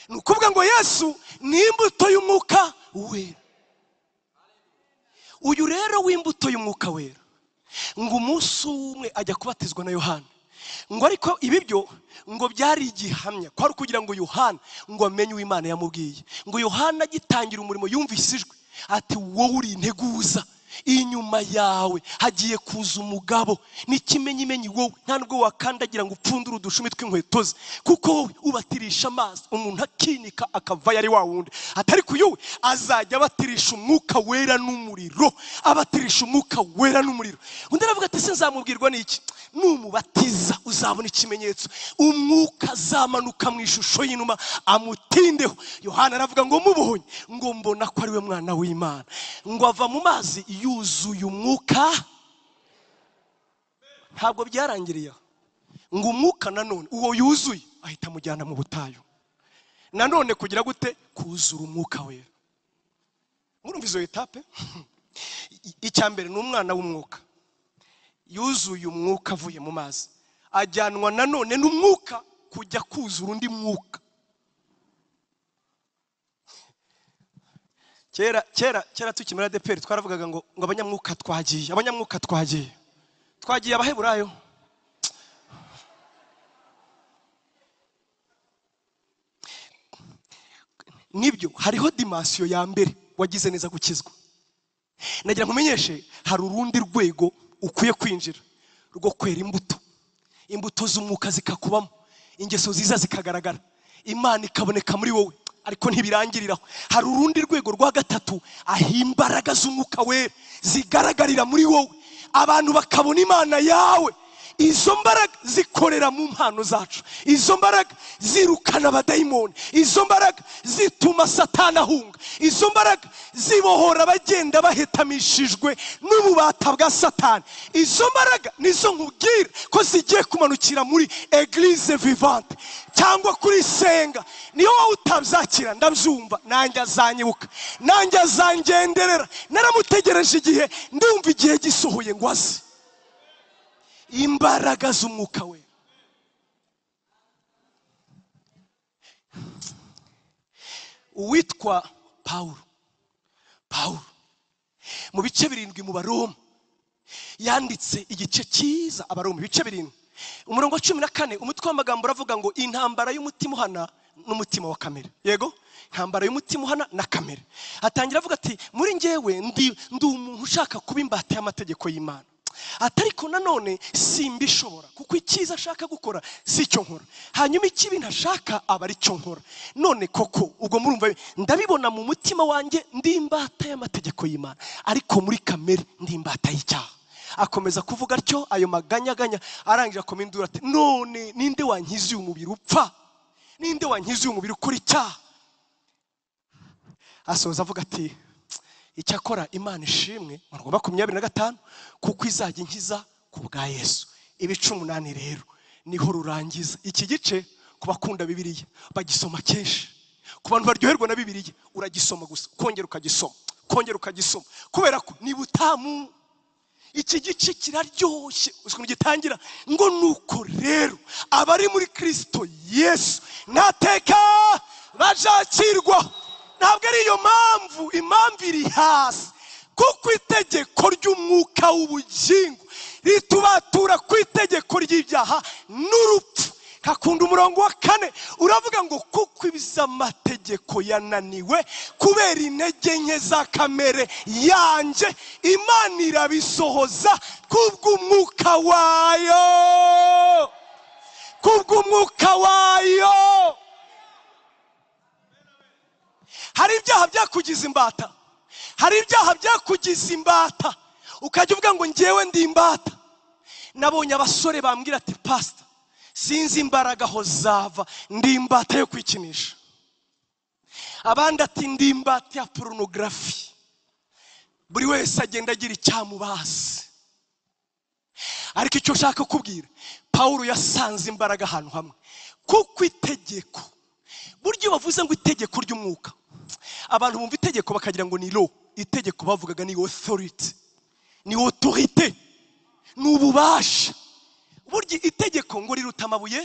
Ni ukuvuga ngo Yesu ni imbuto y'umwuka wera. Uyu rero w'imbuto y'umwuka wera, ngo umunsi umwe ajya kubatizwa na Yohana. Ngo ariko ibibyo ngo byari igihamya kwari kugira ngo Yohana ngo amenye uw'Imana yamubwiye. Ngo Yohana agitangira umurimo yumvise ijwi ati wowe uri integuza, inyuma yawe hagiye kuza umugabo n'ikimenyimenyi, wowe nta nubwo wakandagira ngo upfundure udushumi tw'inkweto ze, kuko wowe ubatirisha amazi umuntu akinika akava yari wa wundi. Atari kuyowe azajya abatirisha umwuka wera n'umuriro, abatirisha umwuka wera n'umuriro. Undi aravuga ati sinzamubwirwa n'iki? Numubatiza uzabona ikimenyetso, umwuka azamanuka mu ishusho y'inuma amutindeho. Yohana aravuga ngo mubonye ngo mbona ko ari we mwana w'Imana. Ngo ava mu mazi yuzuye umwuka. Ntabwo byarangiriye ngo umwuka nanone uwo yuzuye ahita amujyana mu butayu. Nanone kugira gute? Kuzura umwuka wera. Murumva izo etape? Icya mbere ni umwana w'umwuka yuzuye umwuka avuye mu mazi, ajyanwa nanone n'umwuka kujya kuzura undi mwuka. Kera tukimara ADEPR twaravugaga ngo abanyamwuka twagiye Abaheburayo. Nibyo hariho dimension ya mbere wagize neza gukizwa. Nagira nkumenyeshe hari urundi rwego ukwiye kwinjira rwo kwera imbuto z'umwuka zikakubamo, ingeso ziza zikagaragara, Imana ikaboneka muri wowe. Ariko ntibirangiriraho, hari urundi rwego rwa gatatu aho imbaraga z'umwuka wera zigaragarira muri wowe, abantu bakabona Imana yawe. Izo mbaraga zikorera mu mpano zacu, izo mbaraga zirukana abadayimoni, izo mbaraga zituma Satani ahunga, izo mbaraga zibohora abagenda bahetamishijwe n'ububata bwa Satani. Izo mbaraga nizo nkubwira ko zigiye kumanukira muri Eglise Vivante cyangwa kuri Senga. Niyo wowe utabyakira ndabyumva, nanjye azanyibuka, nanjye azangenderera. Naramutegereje igihe, ndumva igihe gisohoye ngo aze. Imbaraga z'umwuka we. Uwitwa Paulo mu bice 7 mu Baroma, yanditse igice cyiza Abaroma ibice 7 umurongo wa 14 umutwe w'amagambo uravuga ngo intambara y'umutima uhana n'umutima wa kamere. Yego, intambara y'umutima uhana na kamere. Atangira avuga ati muri njyewe ndi umuntu ushaka kuba imbata y'amategeko y'Imana, atariko nanone simbishobora kuko icyiza ashaka gukora si cyo nkora, hanyuma ikibi ntashaka aba ari cyo nkora. None koko ubwo murumva ndabibona mu mutima wanjye ndi imbata y'amategeko y'Imana, ariko muri kamere ndi imbata y'icyaha. Akomeza kuvuga atyo ayo maganyaganya, arangije akomindura ati none ninde wankiza uyu mubiri upfa, ninde wankiza uyu mubiri ukora icyaha? Asoza avuga ati icyakora Imana ishimwe mu 25 kuko izajya inkiza ku bwa Yesu. Ibice 8 rero niho rurangiza iki gice. Ku bakunda Bibiliya bagisoma kenshi, ku bantu baryoherwa na Bibiliya uragisoma gusa kongera ukagisoma kubera ko ni butamu. Iki gice kiraryoshye ukuntu gitangira ngo nuko rero abari muri Kristo Yesu nateka bajakirwa. Ntabwo ari iyo impamvu iri hasi, kuko itegeko ry'umwuka w'ubugingo ritubatura ku itegeko ry'ibyaha n'urupfu. Kakunda umurongo wa 4 uravuga ngo kuko ibizamategeko yananiwe kubera intege nke za kamere yanjye, Imana irabisohoza kubw'umwuka wayo. Hari ibyaha byakugize imbata, ukajya uvuga ngo njyewe ndi imbata. Nabonye abasore bambwira ati pastor, sinzi imbaraga aho zava, ndi imbata yo kwikinisha. Abandi ati ndi imbata ya pornography. Buri wese agenda agira icyamubazi, ariko icyo ushaka kubwira Paulo yasanze imbaraga ahantu hamwe, kuko itegeko. Buryo bavuze ngo itegeko ry'umwuka, abantu bumva itegeko bakagira ngo ni law. Itegeko bavugaga ni authority, ni autorité, ni ububasha. Burya itegeko ngo riruta amabuye.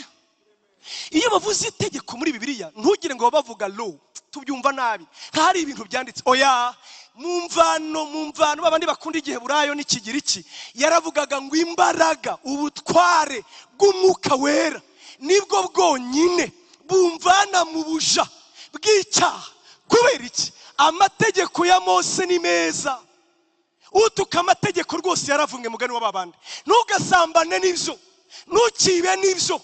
Iyo bavuze itegeko muri Bibiliya ntugire ngo bavuga law, tubyumva nabi hari ibintu byanditse. Oya, mu mvano babandi bakunda igihe burayo n'ikigiriki yaravugaga ngo imbaraga, ubutware bw'umwuka wera nibwo bwonyine bumvana mu buja bw'icyaha. Kubera iki? Amategeko ya Mose ni meza, utuka amategeko rwose yaravumwe mugani w'ababandi. Ntugasambane n'ibyo, ntukibe n'ibyo,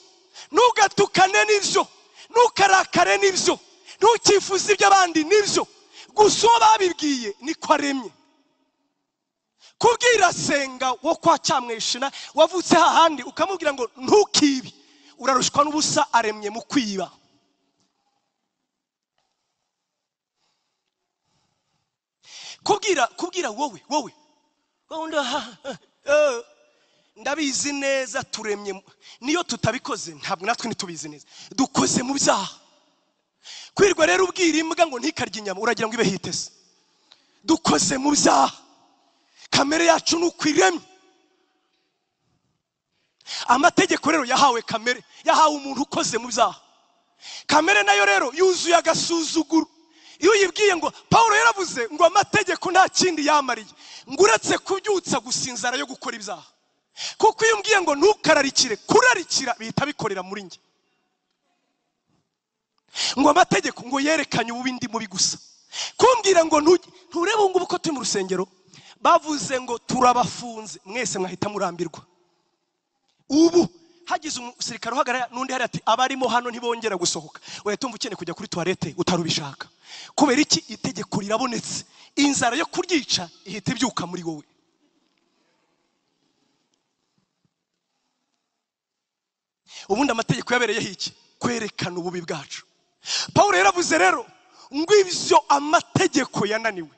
ntugatukane n'ibyo, ntukarakare n'ibyo, ntukifuze iby'abandi n'ibyo. Gusa babibwiye niko aremye. Kubwira senga wo kwa Cyamweshina wavutse hahandi ukamubwira ngo ntukibi, urarushwa n'ubusa. Aremye mu kwiba. Kubwira wowe ndabizi neza turemye, niyo tutabikoze ntabwo natwe nitubizi neza, dukoze mu byaha. Kwirwa rero ubwira imbwa ngo ntikarye inyama uragira ngo ibe hitese. Dukoze mu byaha, kamere yacu nukwiremye. Amategeko rero yahawe kamere, yahawe umuntu ukoze mu byaha. Kamere nayo rero yuzuye agasuzuguro. Iyo yibwiye ngo Paulo yaravuze ngo amategeko nta kindi yamariye ngo uretse kubyutsa gusinzara yo gukora ibyaha. Kuko iyo mbwiye ngo ntukararikire, kurarikira bihita bikorera muri njye. Ngo amategeko ngo yerekanye ubindi mubi gusa. Kumbwira ngo nturebe ngo uko turi mu rusengero bavuze ngo turabafunze mwese mwahita murambirwa. Ubu hagize umusirikare uhagarara n'undi hari ati abarimo hano ntibongera gusohoka, wahita umva ukeneye kujya kuri toilette utarubishaka. Kubera iki? Itegeko rirabonetse, inzara yo kuryica ihita ibyuka muri wowe. Ubundi amategeko yabereyeho iki? Kwerekana ububi bwacu. Paulo yaravuze rero ngo ibyo amategeko yananiwe,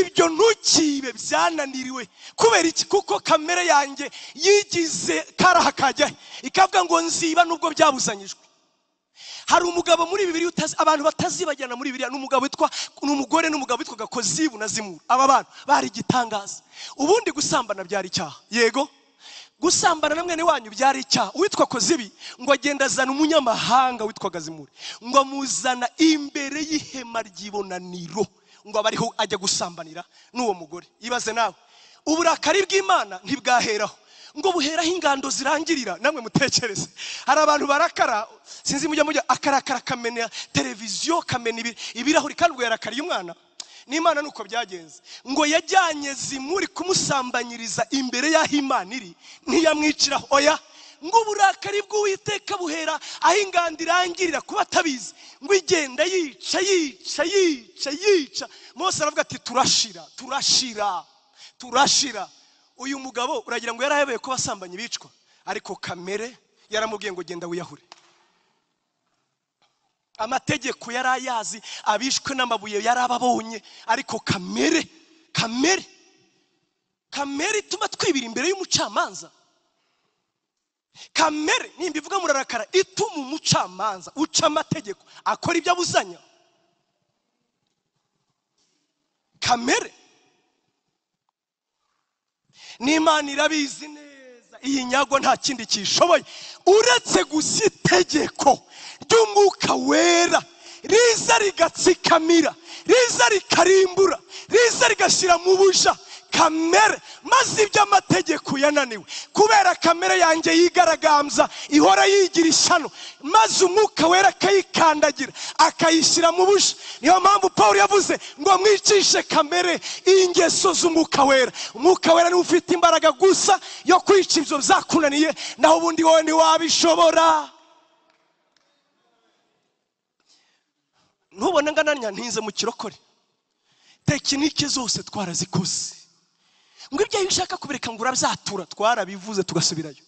ibyo ntukibe byananiriwe. Kubera iki? Kuko kamere yanjye yigize karaha kajya ikavuga ngo nziba nubwo byabuzanyijwe. Hari umugabo muri Bibiliya abantu batazibajyana muri Bibiliya, n'umugabo witwa n'umugore n'umugabo witwa Kozibu na Zimuri. Aba bantu bari igitangaza. Ubundi gusambana byari icyaha, yego, gusambana na mwene wanyu byari icyaha. Uwitwa Kozibi ngo agenda azana umunyamahanga witwa Zimuri, ngo amuzana imbere y'ihema ry'ibonaniro. ngo abariho ajya gusambanira n'uwo mugore. Ibaze nawe, uburakari bw'Imana ntibwaheraho ngo buheraho ingando zirangirira. Namwe mutekereze, hari abantu barakara, sinzi mujya akarakara kamena televiziyo, kamena ibirahuri, kandi ubwo yarakariye umwana. N'Imana nuko byagenze, ngo yajyanye Zimuri kumusambanyiriza imbere y'aho Imana iri, ntiyamwiciraho. Oya, ngo uburakari bw'Uwiteka buhera aho ingando irangirira. Kuba atabizi, ngo igenda yica. Mose aravuga ati turashira. Uyu mugabo uragira ngo yarahebeye ko basambanye bicwa, ariko kamere yaramubwiye ngo genda wiyahure. Amategeko yarayazi, abishwe n'amabuye yarababonye, ariko kamere ituma twibira imbere y'umucamanza. Kamere nimba ivuga murarakara, ituma umucamanza uca amategeko akora ibyo abuzanya. Kamere n'Imana irabizi neza, iyi nyago nta kindi kishoboye uretse gusa itegeko ry'Umwuka Wera riza rigatsikamira, riza rikarimbura, riza rigashyira mu buja kamere. Maze iby'amategeko yananiwe, kubera kamere yanjye yigaragambya ihora yigira ishyano, maze Umwuka Wera akayikandagira akayishyira mu buja. Niyo mpamvu Pawulo yavuze ngo mwicishe kamere ingeso z'Umwuka Wera. Umwuka Wera niwe ufite imbaraga gusa yo kwica ibyo byakunaniye, naho ubundi wowe ntiwabishobora. Ntubone ngananya ntinze mu kirokore, tekinike zose twarazikoze. Ngo ibyo ushaka kubireka ngo urabyatura, twarabivuze tugasubirayo.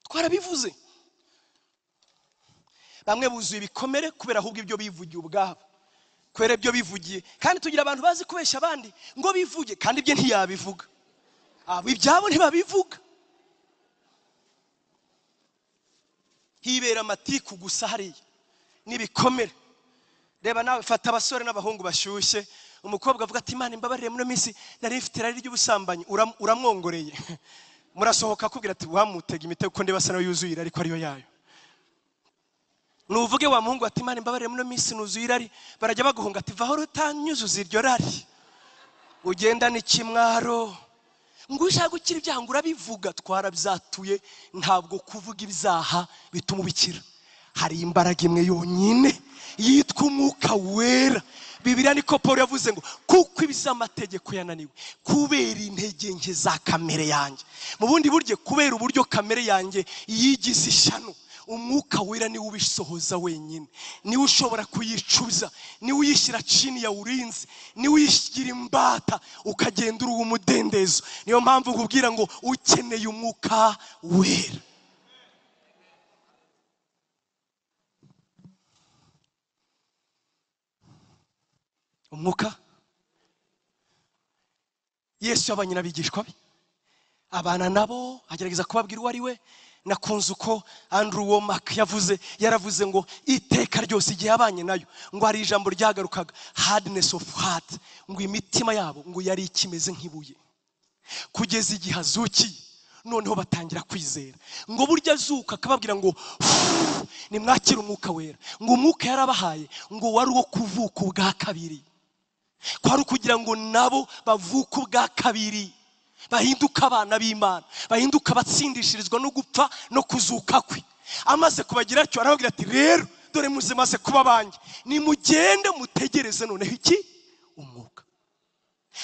Twarabivuze. Bamwe buzuye ibikomere kubera ahubwo ibyo bivugiye ubwabo, kubera ibyo bivugiye. Kandi tugira abantu bazi kubesha abandi ngo bivuge, kandi ibyo ntiyabivuga. Abo ibyabo ntibabivuga. Hibera amatiku gusa hariya n'ibikomere. Reba nawe, fata abasore n'abahungu bashyushye, umukobwa avuga ati Imana imbabarire muri minsi nari mfite irari ry'ubusambanyi, uramwongoreye. Murasohoka akubwira ati wamutega imitego ko ndeba asa nayo yuzuye ariko ariyo yayo. Nuvuge wa muhungu ati Imana imbabarire muri minsi nuzuye irari, barajya baguhunga ati vaho rutanyuzuza iryo rari, ugenda n'ikimwaro. Ngo ushaka gukira ibyaha ngo urabivuga. Twarabyatuye. Ntabwo kuvuga ibyaha bituma ubikira. Hari imbaraga imwe yonyine yitwa Umwuka Wera. Bibiliya niko Pawulo yavuze ngo kuko ibiz'amategeko yananiwe kubera intege nke za kamere yanjye. Mu bundi buryo, kubera uburyo kamere yanjye yigize ishyano, Umwuka Wera niwe ubisohoza wenyine, niwe ushobora kuyicuza, niwe uyishyira chini ya ulinzi, niwe uyishyira imbata ukagenda uri umudendezo. Niyo mpamvu nkubwira ngo ukeneye Umwuka Wera. Umwuka Yesu yabanye n'abigishwa be, abana nabo agerageza kubabwira uwo ari we. Nakunze uko Andrew Womack yaravuze ngo iteka ryose igihe yabanye nayo, ngo hari ijambo ryagarukaga, hardness of heart, ngo imitima yabo ngo yari ikimeze nk'ibuye, kugeza igihe azukiye. Noneho batangira kwizera. Ngo burya azuka akababwira ngo nimwakire Umwuka Wera. Ngo Umwuka yarabahaye ngo wari uwo kuvuka ubwa kabiri, kwari kugira ngo nabo bavuka ubwa kabiri, bahinduka abana b'Imana, bahinduka batsindishirizwa no gupfa no kuzuka kwe. Amaze kubagira cyo arababwira ati rero dore muzimaze kuba banjye, nimugende mutegereze noneho iki? Umwuka.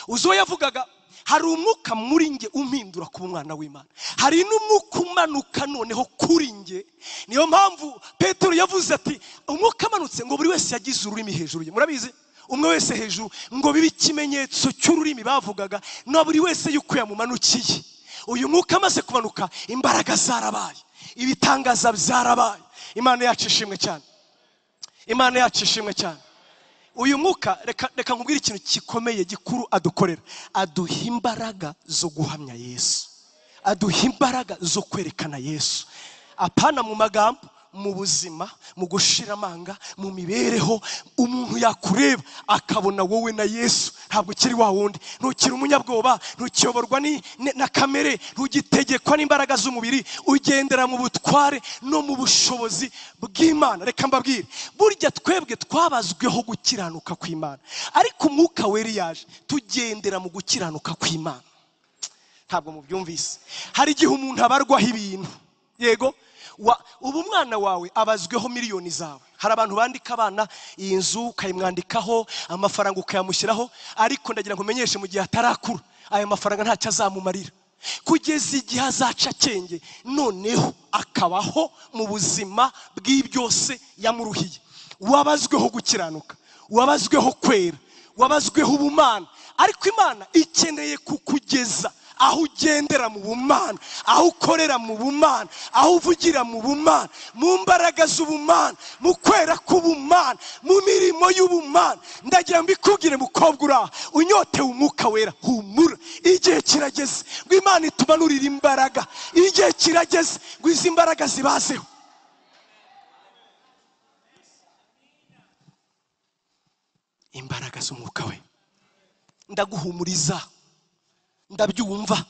Uzo yavugaga hari umwuka muri nge umpindura kuba umwana w'Imana, hari n'umwuka umanuka noneho kuri nge. Niyo mpamvu Petero yavuze ati umwuka amanutse ngo buri wese yagize ururimi hejuru ye. Murabizi, umwe wese hejuru ngo bibe ikimenyetso cy'ururimi bavugaga, no buri wese yuko yamumanukiye. Uyu mwuka amaze kumanuka, imbaraga zarabaye, ibitangaza byarabaye. Imana yacu ishimwe cyane. Imana yacu ishimwe cyane. Uyu mwuka reka nkubwire ikintu gikomeye gikuru adukorera. Aduha imbaraga zo guhamya Yesu, aduha imbaraga zo kwerekana Yesu. Apana mu magambo mu buzima, mu gushira amanga, mu mibereho, umuntu yakureba akabona wowe na Yesu. Ntabwo kiri wa wundi, ntukiri umunyabwoba, ntukiyoborwa na kamere, ntugitegekwa n'imbaraga z'umubiri, ugendera mu butware no mu bushobozi bw'Imana. Reka mbabwire, burya twebwe twabazweho gukiranuka kw'Imana, ariko Umwuka Wera yaje tugendera mu gukiranuka kw'Imana. Ntabwo mubyumvise. Hari igihe umuntu abarwaho ibintu, yego, ubu umwana wawe abazweho miliyoni zawe. Hari abantu bandika abana iyi nzu ukayimwandikaho, amafaranga ukayamushyiraho, ariko ndagira ngo umenyeshe mu gihe atarakura aya mafaranga ntacyo azamumarira, kugeza igihe azaca akenge, noneho akabaho mu buzima bw'ibyose yamuruhiye. Wabazweho gukiranuka, wabazweho kwera, wabazweho ubumana, ariko Imana ikeneye kukugeza aho ugendera mu bumana, aho ukorera mu bumana, aho uvugira mu bumana, mu mbaraga z'ubumana, mu kwera k'ubumana, mu mirimo y'ubumana. Ndagira mbikubwire mukobwa uraha unyotewe Umwuka Wera, humura, igihe kirageze ngo Imana itumanurire imbaraga. Igihe kirageze ngo izi mbaraga zibazeho. Imbaraga z'Umwuka we, ndaguhumuriza, ndabyumva.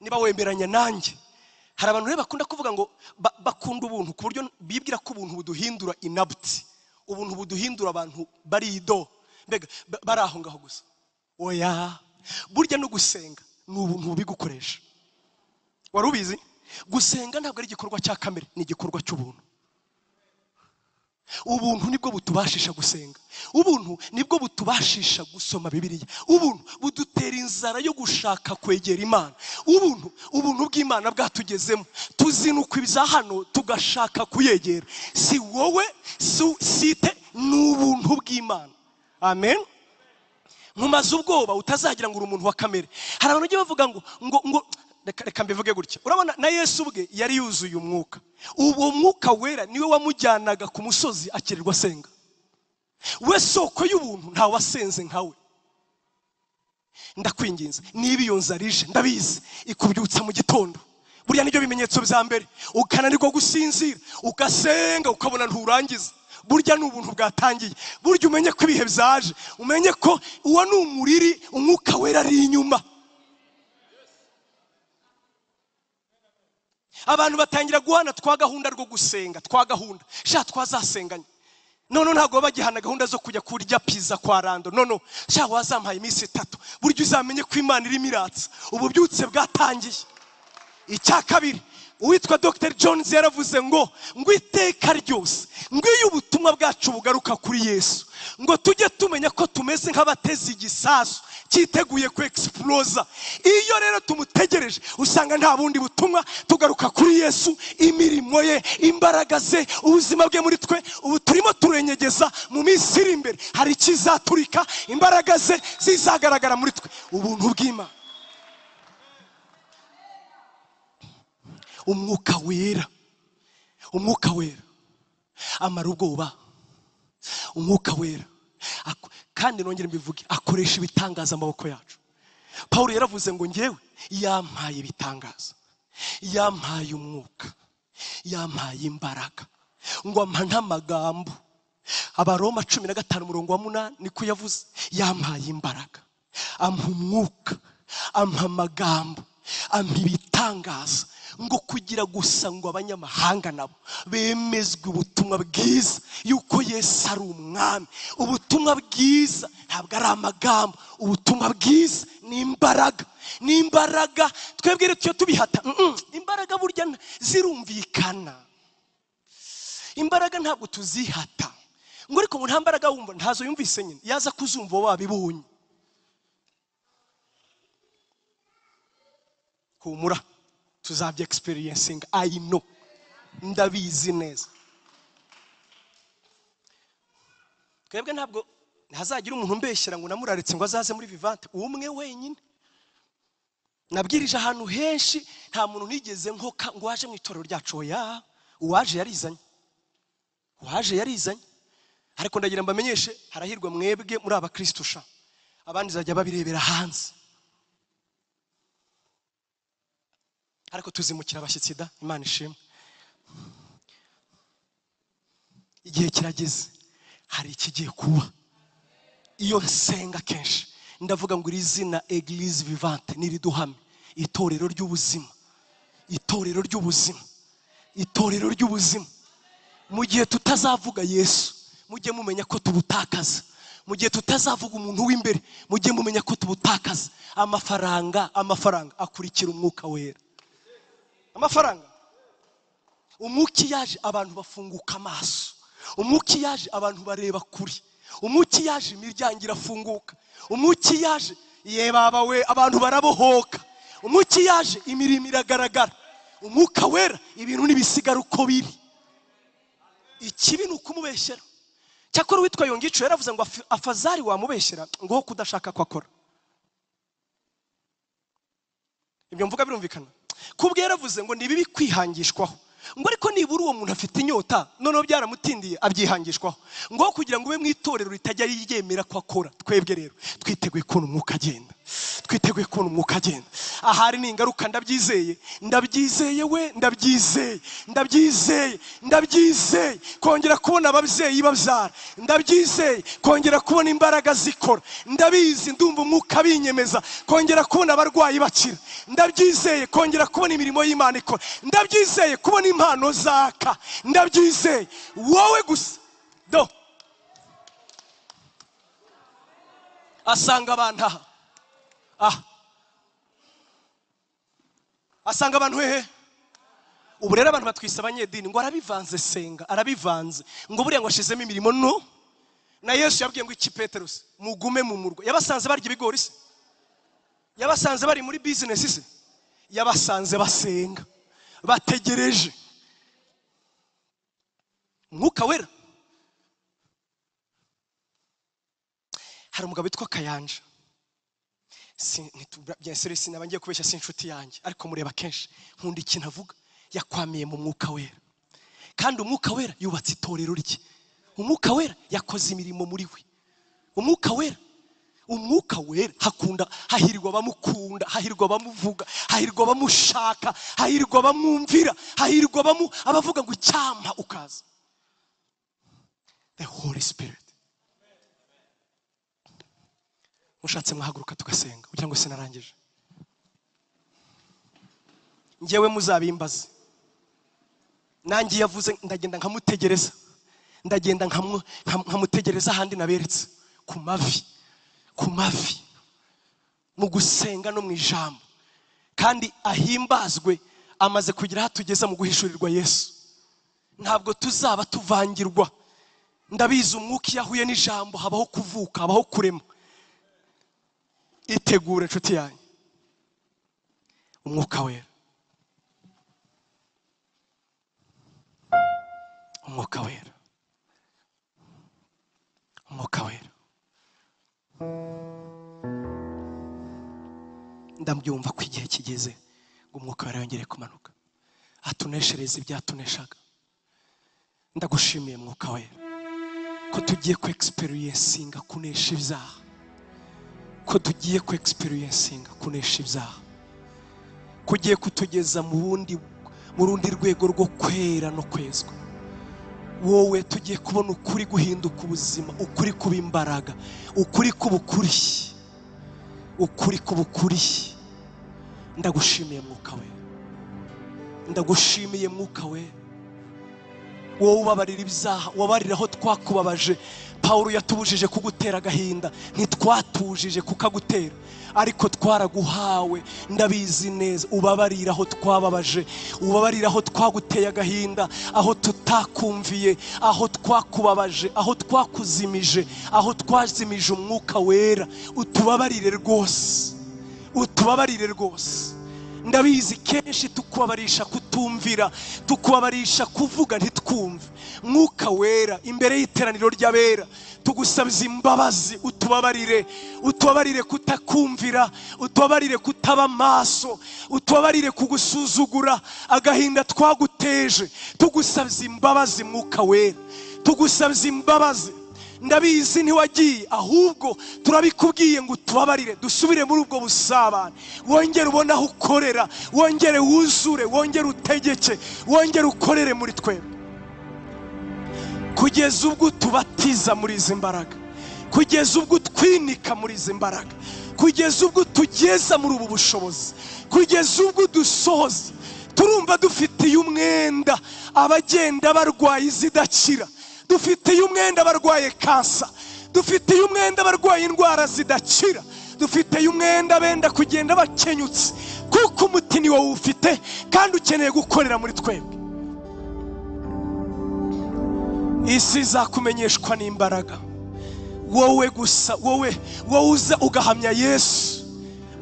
Niba wemeranya nanjye, hari abantu rero bakunda kuvuga ngo bakunda ubuntu ku buryo bibwira ko ubuntu buduhindura inabutsi, ubuntu buduhindura abantu barido, mbega bari aho ngaho gusa. Oya, burya no gusenga ni ubuntu bubigukoresha. Wari ubizi? Gusenga ntabwo ari igikorwa cya kamere, ni igikorwa cy'ubuntu. Ubuntu nibwo butubashisha gusenga, ubuntu nibwo butubashisha gusoma Bibiliya, ubuntu budutera inzara yo gushaka kwegera Imana, ubuntu bw'Imana bwatugezemo tuzinuka ibiza hano tugashaka kuyegera. Si wowe site, ni ubuntu bw'Imana. Amen. Nkumaze ubwoba utazagira ngo uri umuntu wa kamere. Hari abantu bagiye bavuga ngo reka mbivuge gutya, urabona na Yesu ubwe yari yuzuye umwuka. Uwo Mwuka Wera niwe wamujyanaga ku musozi akirirwa asenga. We soko y'ubuntu, ntawe wasenze nkawe. Ndakwinginze, niba iyo nzara ije, ndabizi ikubyutsa mu gitondo, burya nibyo bimenyetso bya mbere, ukananirwa gusinzira, ugasenga ukabona nturangiza, burya ni ubuntu bwatangiye. Burya umenye ko ibihe byaje, umenye ko uwo ni umuriri, Umwuka Wera ari inyuma. Abantu batangira guhana twa gahunda rwo gusenga, twa gahunda sha twazasenganye. None ntago bagihana gahunda zo kujya kurya pizza kwa rando. None sha wazampaye iminsi 3, buryo uzamenye ko Imana iri miratsa, ububyutse bwatangiye. Icya kabiri, uwitwa Dr. Jones yaravuze ngo iteka ryose, ngo iyo ubutumwa bwacu bugaruka kuri Yesu, ngo tujye tumenya ko tumeze nk'abatezi igisasu cyiteguye ku explosa. Iyo rero tumutegereje, usanga nta bundi butumwa, tugaruka kuri Yesu, imirimo ye, imbaraga ze, ubuzima bwe muri twe. Ubu turimo turenyegeza, mu minsi iri imbere hari ikizaturika, imbaraga ze zizagaragara muri twe. Ubuntu bw'Imana, Umwuka Wera, Umwuka Wera amara ubwoba. Umwuka Wera kandi nongere mbivuge, akoresha ibitangaza amaboko yacu. Paulo yaravuze ngo ngewe yampaye ibitangaza, yampaye umwuka, yampaye imbaraga, ngo ampa n'amagambo. Abaroma 15:8 niko yavuze, yampaye imbaraga, ampa umwuka, ampa amagambo, ampa ibitangaza, ngo kugira gusa ngo abanyamahanga nabo bemezwe ubutumwa bwiza yuko Yesu ari umwami. Ubutumwa bwiza ntabwo ari amagambo, ubutumwa bwiza ni imbaraga, ni imbaraga. Twebwe rero tubihata, imbaraga burya zirumvikana, imbaraga ntabwo tuzihata. Ngo ariko nta mbaraga wumva ntazo yumvise nyine, yaza kuzumva wabibonye. Humura, tuzabye experiencing, I know, ndabizi neza. Twebwe ntabwo ntazagira umuntu mbeshyira ngo namuraretse ngo azaze muri Vivante, umwe wenyine. Nabwirije ahantu henshi, nta muntu nigeze nkoka ngo waje mu itorero ryacu. Oya, uwaje yarizanye, uwaje yarizanye. Ariko ndagira mbamenyeshe, harahirwa mwebwe muri abakristo sha, abandi zajya babirebera hanze. Ariko tuzimukira abashyitsi da, Imana ishimwe. igihe kirageze, hari ikigiye kuba. Iyo nsenga kenshi ndavuga ngo iri zina Eglise Vivante niriduhame, itorero ry'ubuzima, itorero ry'ubuzima, itorero ry'ubuzima. Mu gihe tutazavuga Yesu, mujye mumenya ko tubutakaza. Mu gihe tutazavuga umuntu w'imbere, mujye mumenya ko tubutakaza. Amafaranga akurikira umwuka wera. Amafaranga, umwuka yaje abantu bafunguka amaso, umwuka yaje abantu bareba kuri, umwuka yaje imiryango irafunguka, umwuka yaje yebaba we abantu barabohoka, umwuka yaje imirimo iragaragara. Umwuka wera ibintu nibisigara uko biri. Ikibi ni ukumubeshyera. Cyakora witwa Yongico yaravuze ngo afazari wamubeshyera ngo kudashaka ko akora. Ibyo mvuga birumvikana. Kubwe yaravuze ngo nibibi kwihangishwaho, ngo ariko nibura uwo muntu afite inyota noneho byaramutindiye abyihangishwaho, ngo kugira ngo ube mwitorero ritajya yemera ko akora. Twebwe rero twiteguye kubona umwuka agenda, twiteguye kubona umwuka agenda. Ahari ni ingaruka ndabyizeye, ndabyizeye we, ndabyizeye kongera kubona ababyeyi babyara, ndabyizeye kongera kubona imbaraga zikora, ndabizi ndumva umwuka binyemeza kongera kubona abarwayi bakira, ndabyizeye kongera kubona imirimo y'Imana ikora, ndabyizeye kubona impano zaka, ndabyizeye. Wowe gusa do asanga abantu asanga abantu hehe. Ubu rero abantu batwisa abanyedini ngo arabivanze, senga arabivanze, ngo buriya ngo ashizemo imirimo. No, na Yesu yabwiye ngo iki Petero se mugume mu murwa. Yabasanze barya ibigori se? Yabasanze bari muri business se? Yabasanze basenga, bategereje umwuka wera. Hari umugabo witwa Kayanja, sinabangiye kubeshya, si inshuti yanjye, ariko mureba kenshi nkunda ikintu avuga. Yakwamiye mu mwuka wera, kandi umwuka wera yubatse itorero rye. Umwuka wera yakoze imirimo muri we. Umwuka wera hakunda, hahirwa bamukunda, hahirwa bamuvuga, hahirwa bamushaka, hahirwa bamwumvira, hahirwa abavuga ngo icyampa ukaza. The Holy Spirit. Mushatse mwahaguruka tugasenga kugira ngo sinarangije. Ngewe muzabimbaze, nangiye yavuze ndagenda nkamutegereza, ndagenda nkamutegereza ahandi naberetse ku mavi mu gusenga no mu ijambo, kandi ahimbazwe amaze kugira hatugeza mu guhishurirwa Yesu. Ntabwo tuzaba tuvangirwa. Ndabizi umwuka yahuye n'ijambo habaho kuvuka, habaho kurema. Itegure nshuti yanyu umwuka wera, umwuka wera, umwuka wera. Ndabyumva ko igihe kigeze ngo umwuka wera yongere kumanuka atuneshereze ibyatuneshaga. Ndagushimiye mwuka wera ko tugiye ku experiencinga kunesha ibyaha, ko tugiye ku experiencinga kunesha ibyaha, kugiye kutugeza mu rundi rwego rwo kwera no kwezwa. Wowe tugiye kubona ukuri guhinduka ubuzima, ukuri kuba imbaraga, ukuri kubukuri, ukuri kubukuri. Ndagushimiye mwuka we, ndagushimiye mwuka we. Wowe ubabarira ibyaha, wabarira aho twakubabaje. Paulo yatubujije kugutera agahinda, ntitwatujije kukagutera, ariko twaraguhawe. Ndabizi neza ubabarira aho twababaje, ubabarira aho twaguteye agahinda, aho tutakumviye, aho twakubabaje, aho twakuzimije, aho twazimije umwuka wera. Utubabarire rwose, utubabarire rwose. Ndabizi kenshi tukubabarisha kutumvira, tukubabarisha kuvuga ntitwumve. Mwuka wera, imbere y'iteraniro ry'abera tugusabiza imbabazi. Utubabarire, utubabarire kutakumvira, utubabarire kutaba maso, utubabarire kugusuzugura agahinda twaguteje. Tugusabiza imbabazi mwuka wera, tugusabiza imbabazi. Ndabizi ntiwagiye, ahubwo turabikubwiye ngo tubabarire, dusubire muri ubwo busabane. Wongere ubona aho ukorera, wongere wuzure, wongere utegeke, wongere ukorere muri twebwe. kugeza ubwo tubatiza muri izi mbaraga, kugeza ubwo twinika muri izi mbaraga, kugeza ubwo tugeza muri ubu bushobozi, kugeza ubwo dusohoza. Turumva dufitiye umwenda abagenda barwaye izidakira, dufitiye umwenda barwaye kansa, dufitiye umwenda barwaye indwara zidakira, dufitiye umwenda benda kugenda bakenyutse, kuko umuti ni wowe ufite kandi ukeneye gukorera muri twebwe. Isi izakumenyeshwa n'imbaraga, wowe gusa, wowe uza ugahamya Yesu.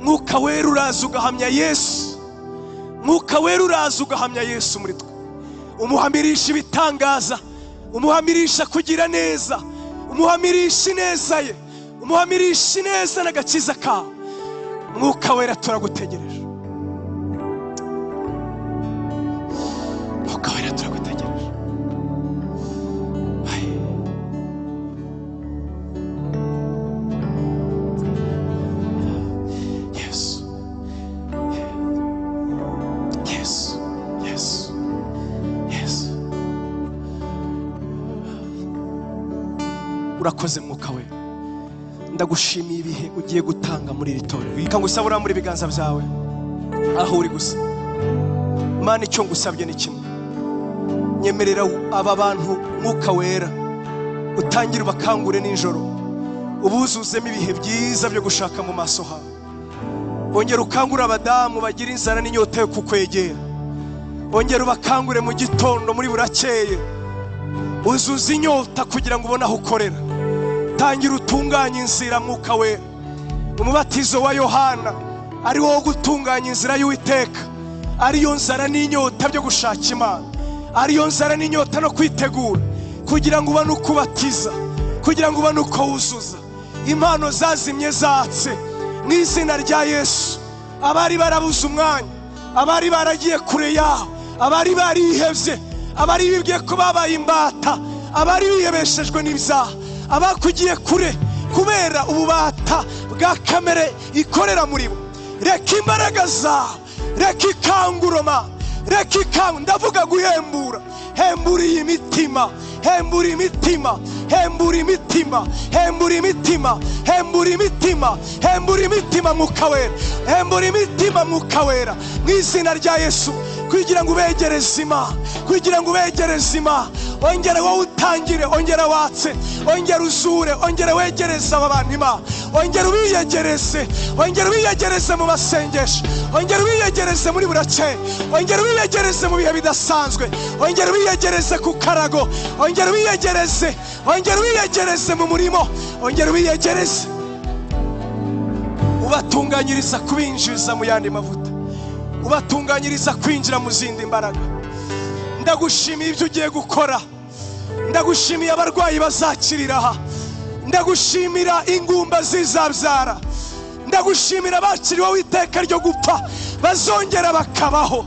Mwuka Wera uraza ugahamya Yesu, Mwuka Wera uraza ugahamya Yesu muri twe. Umuhamirisha ibitangaza, umuhamirisha kugira neza, umuhamirisha ineza ye, umuhamirisha ineza n'agakiza kawe. Mwuka Wera turagutegereje, Mwuka Wera turagutegereje. Urakoze Mwuka Wera, ndagushimiye ibihe ugiye gutanga muri iri torero. Reka ngusabura muri biganza byawe aho uri gusa. Mana, icyo ngusabye ni kimwe, nyemerera aba bantu Mwuka Wera utangire bakangure ninjoro, ubuzuzemo ibihe byiza byo gushaka mu maso hawe. Ongera ukangure abadamu bagira inzara n'inyota yo kukwegera, ongera ubakangure mu gitondo muri burakeye, uzuza inyota kugira ngo ubone aho ukorera. Tangira utunganya inzira Mwuka Wera. Umubatizo wa Yohana ari wo gutunganya inzira y'Uwiteka, ariyo nzara n'inyota byo gushaka Imana, ariyo nzara n'inyota no kwitegura kugira ngo ubone uko ubatiza, kugira ngo ubone uko wuzuza impano zazimye zatse mu izina rya Yesu. Abari barabuze umwanya, abari baragiye kure yaho, abari barihevye, abari bibwiye ko babaye imbata, abari biyebeshejwe n'ibyaha, abakugiye kure kubera ububata bwa kamere ikorera muri bo, reka imbaraga zawe, reka ikanguroma, reka ikangu. Ndavuga guhembura, hembura iyi mitima, hembura imitima, hembura imitima, hembura imitima, hembura imitima, hembura imitima Mwuka Wera, hembura imitima Mwuka Wera mu izina rya Yesu, kugira ngo ubegereze Imana, kugira ngo ubegereze Imana. Ongera wowe utangire, ongera watse, ongera uzure, ongera wegereze aba bantu Imana, ongera ubiyegereze, ongera ubiyegereze mu masengesho, ongera ubiyegereze muri burakeye, ongera ubiyegereze mu bihe bidasanzwe, ongera ubiyegereze ku karago, ongera ubiyegereze, ongera ubiyegereze mu murimo, ongera ubiyegereze. Ubatunganyiriza kubinjiriza mu yandi mavuta, ubatunganyiriza kwinjira mu zindi mbaraga. Ndagushimiye ibyo ugiye gukora, ndagushimiye abarwayi bazakirira aha, ndagushimira ingumba zizabyara, ndagushimira abakiriweho iteka ryo gupfa bazongera bakabaho,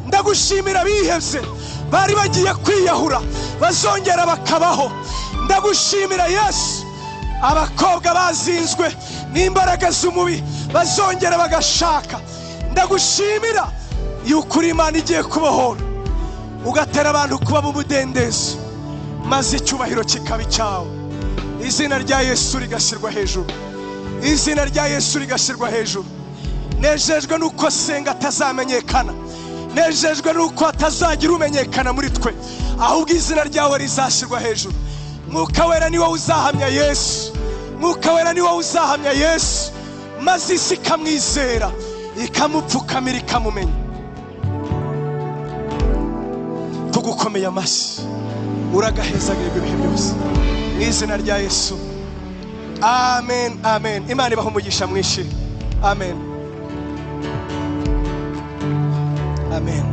ndagushimira bihevye bari bagiye kwiyahura bazongera bakabaho, ndagushimira Yesu abakobwa bazinzwe n'imbaraga z'umubi bazongera bagashaka, ndagushimira yuko uri Imana igiye kubohora, ugatera abantu kuba mu mudendezo, maze icyubahiro kikaba icyawe. Izina rya Yesu rigashyirwa hejuru, izina rya Yesu rigashyirwa hejuru. Nejejwe nuko senga atazamenyekana, nejejwe nuko atazagira umenyekana muri twe, ahubwo izina ryawe rizashyirwa hejuru. Mwuka Wera ni wowe uzahamya Yesu, Mwuka Wera ni wowe uzahamya Yesu, maze isi ikamwizera, ikamupfukamira, ikamumenya. Tugukomeye amashyi, uragahezagirirwa ibihe byose mu izina rya Yesu. Amen, amen. Imana ibahe umugisha mwinshi. Amen, amen.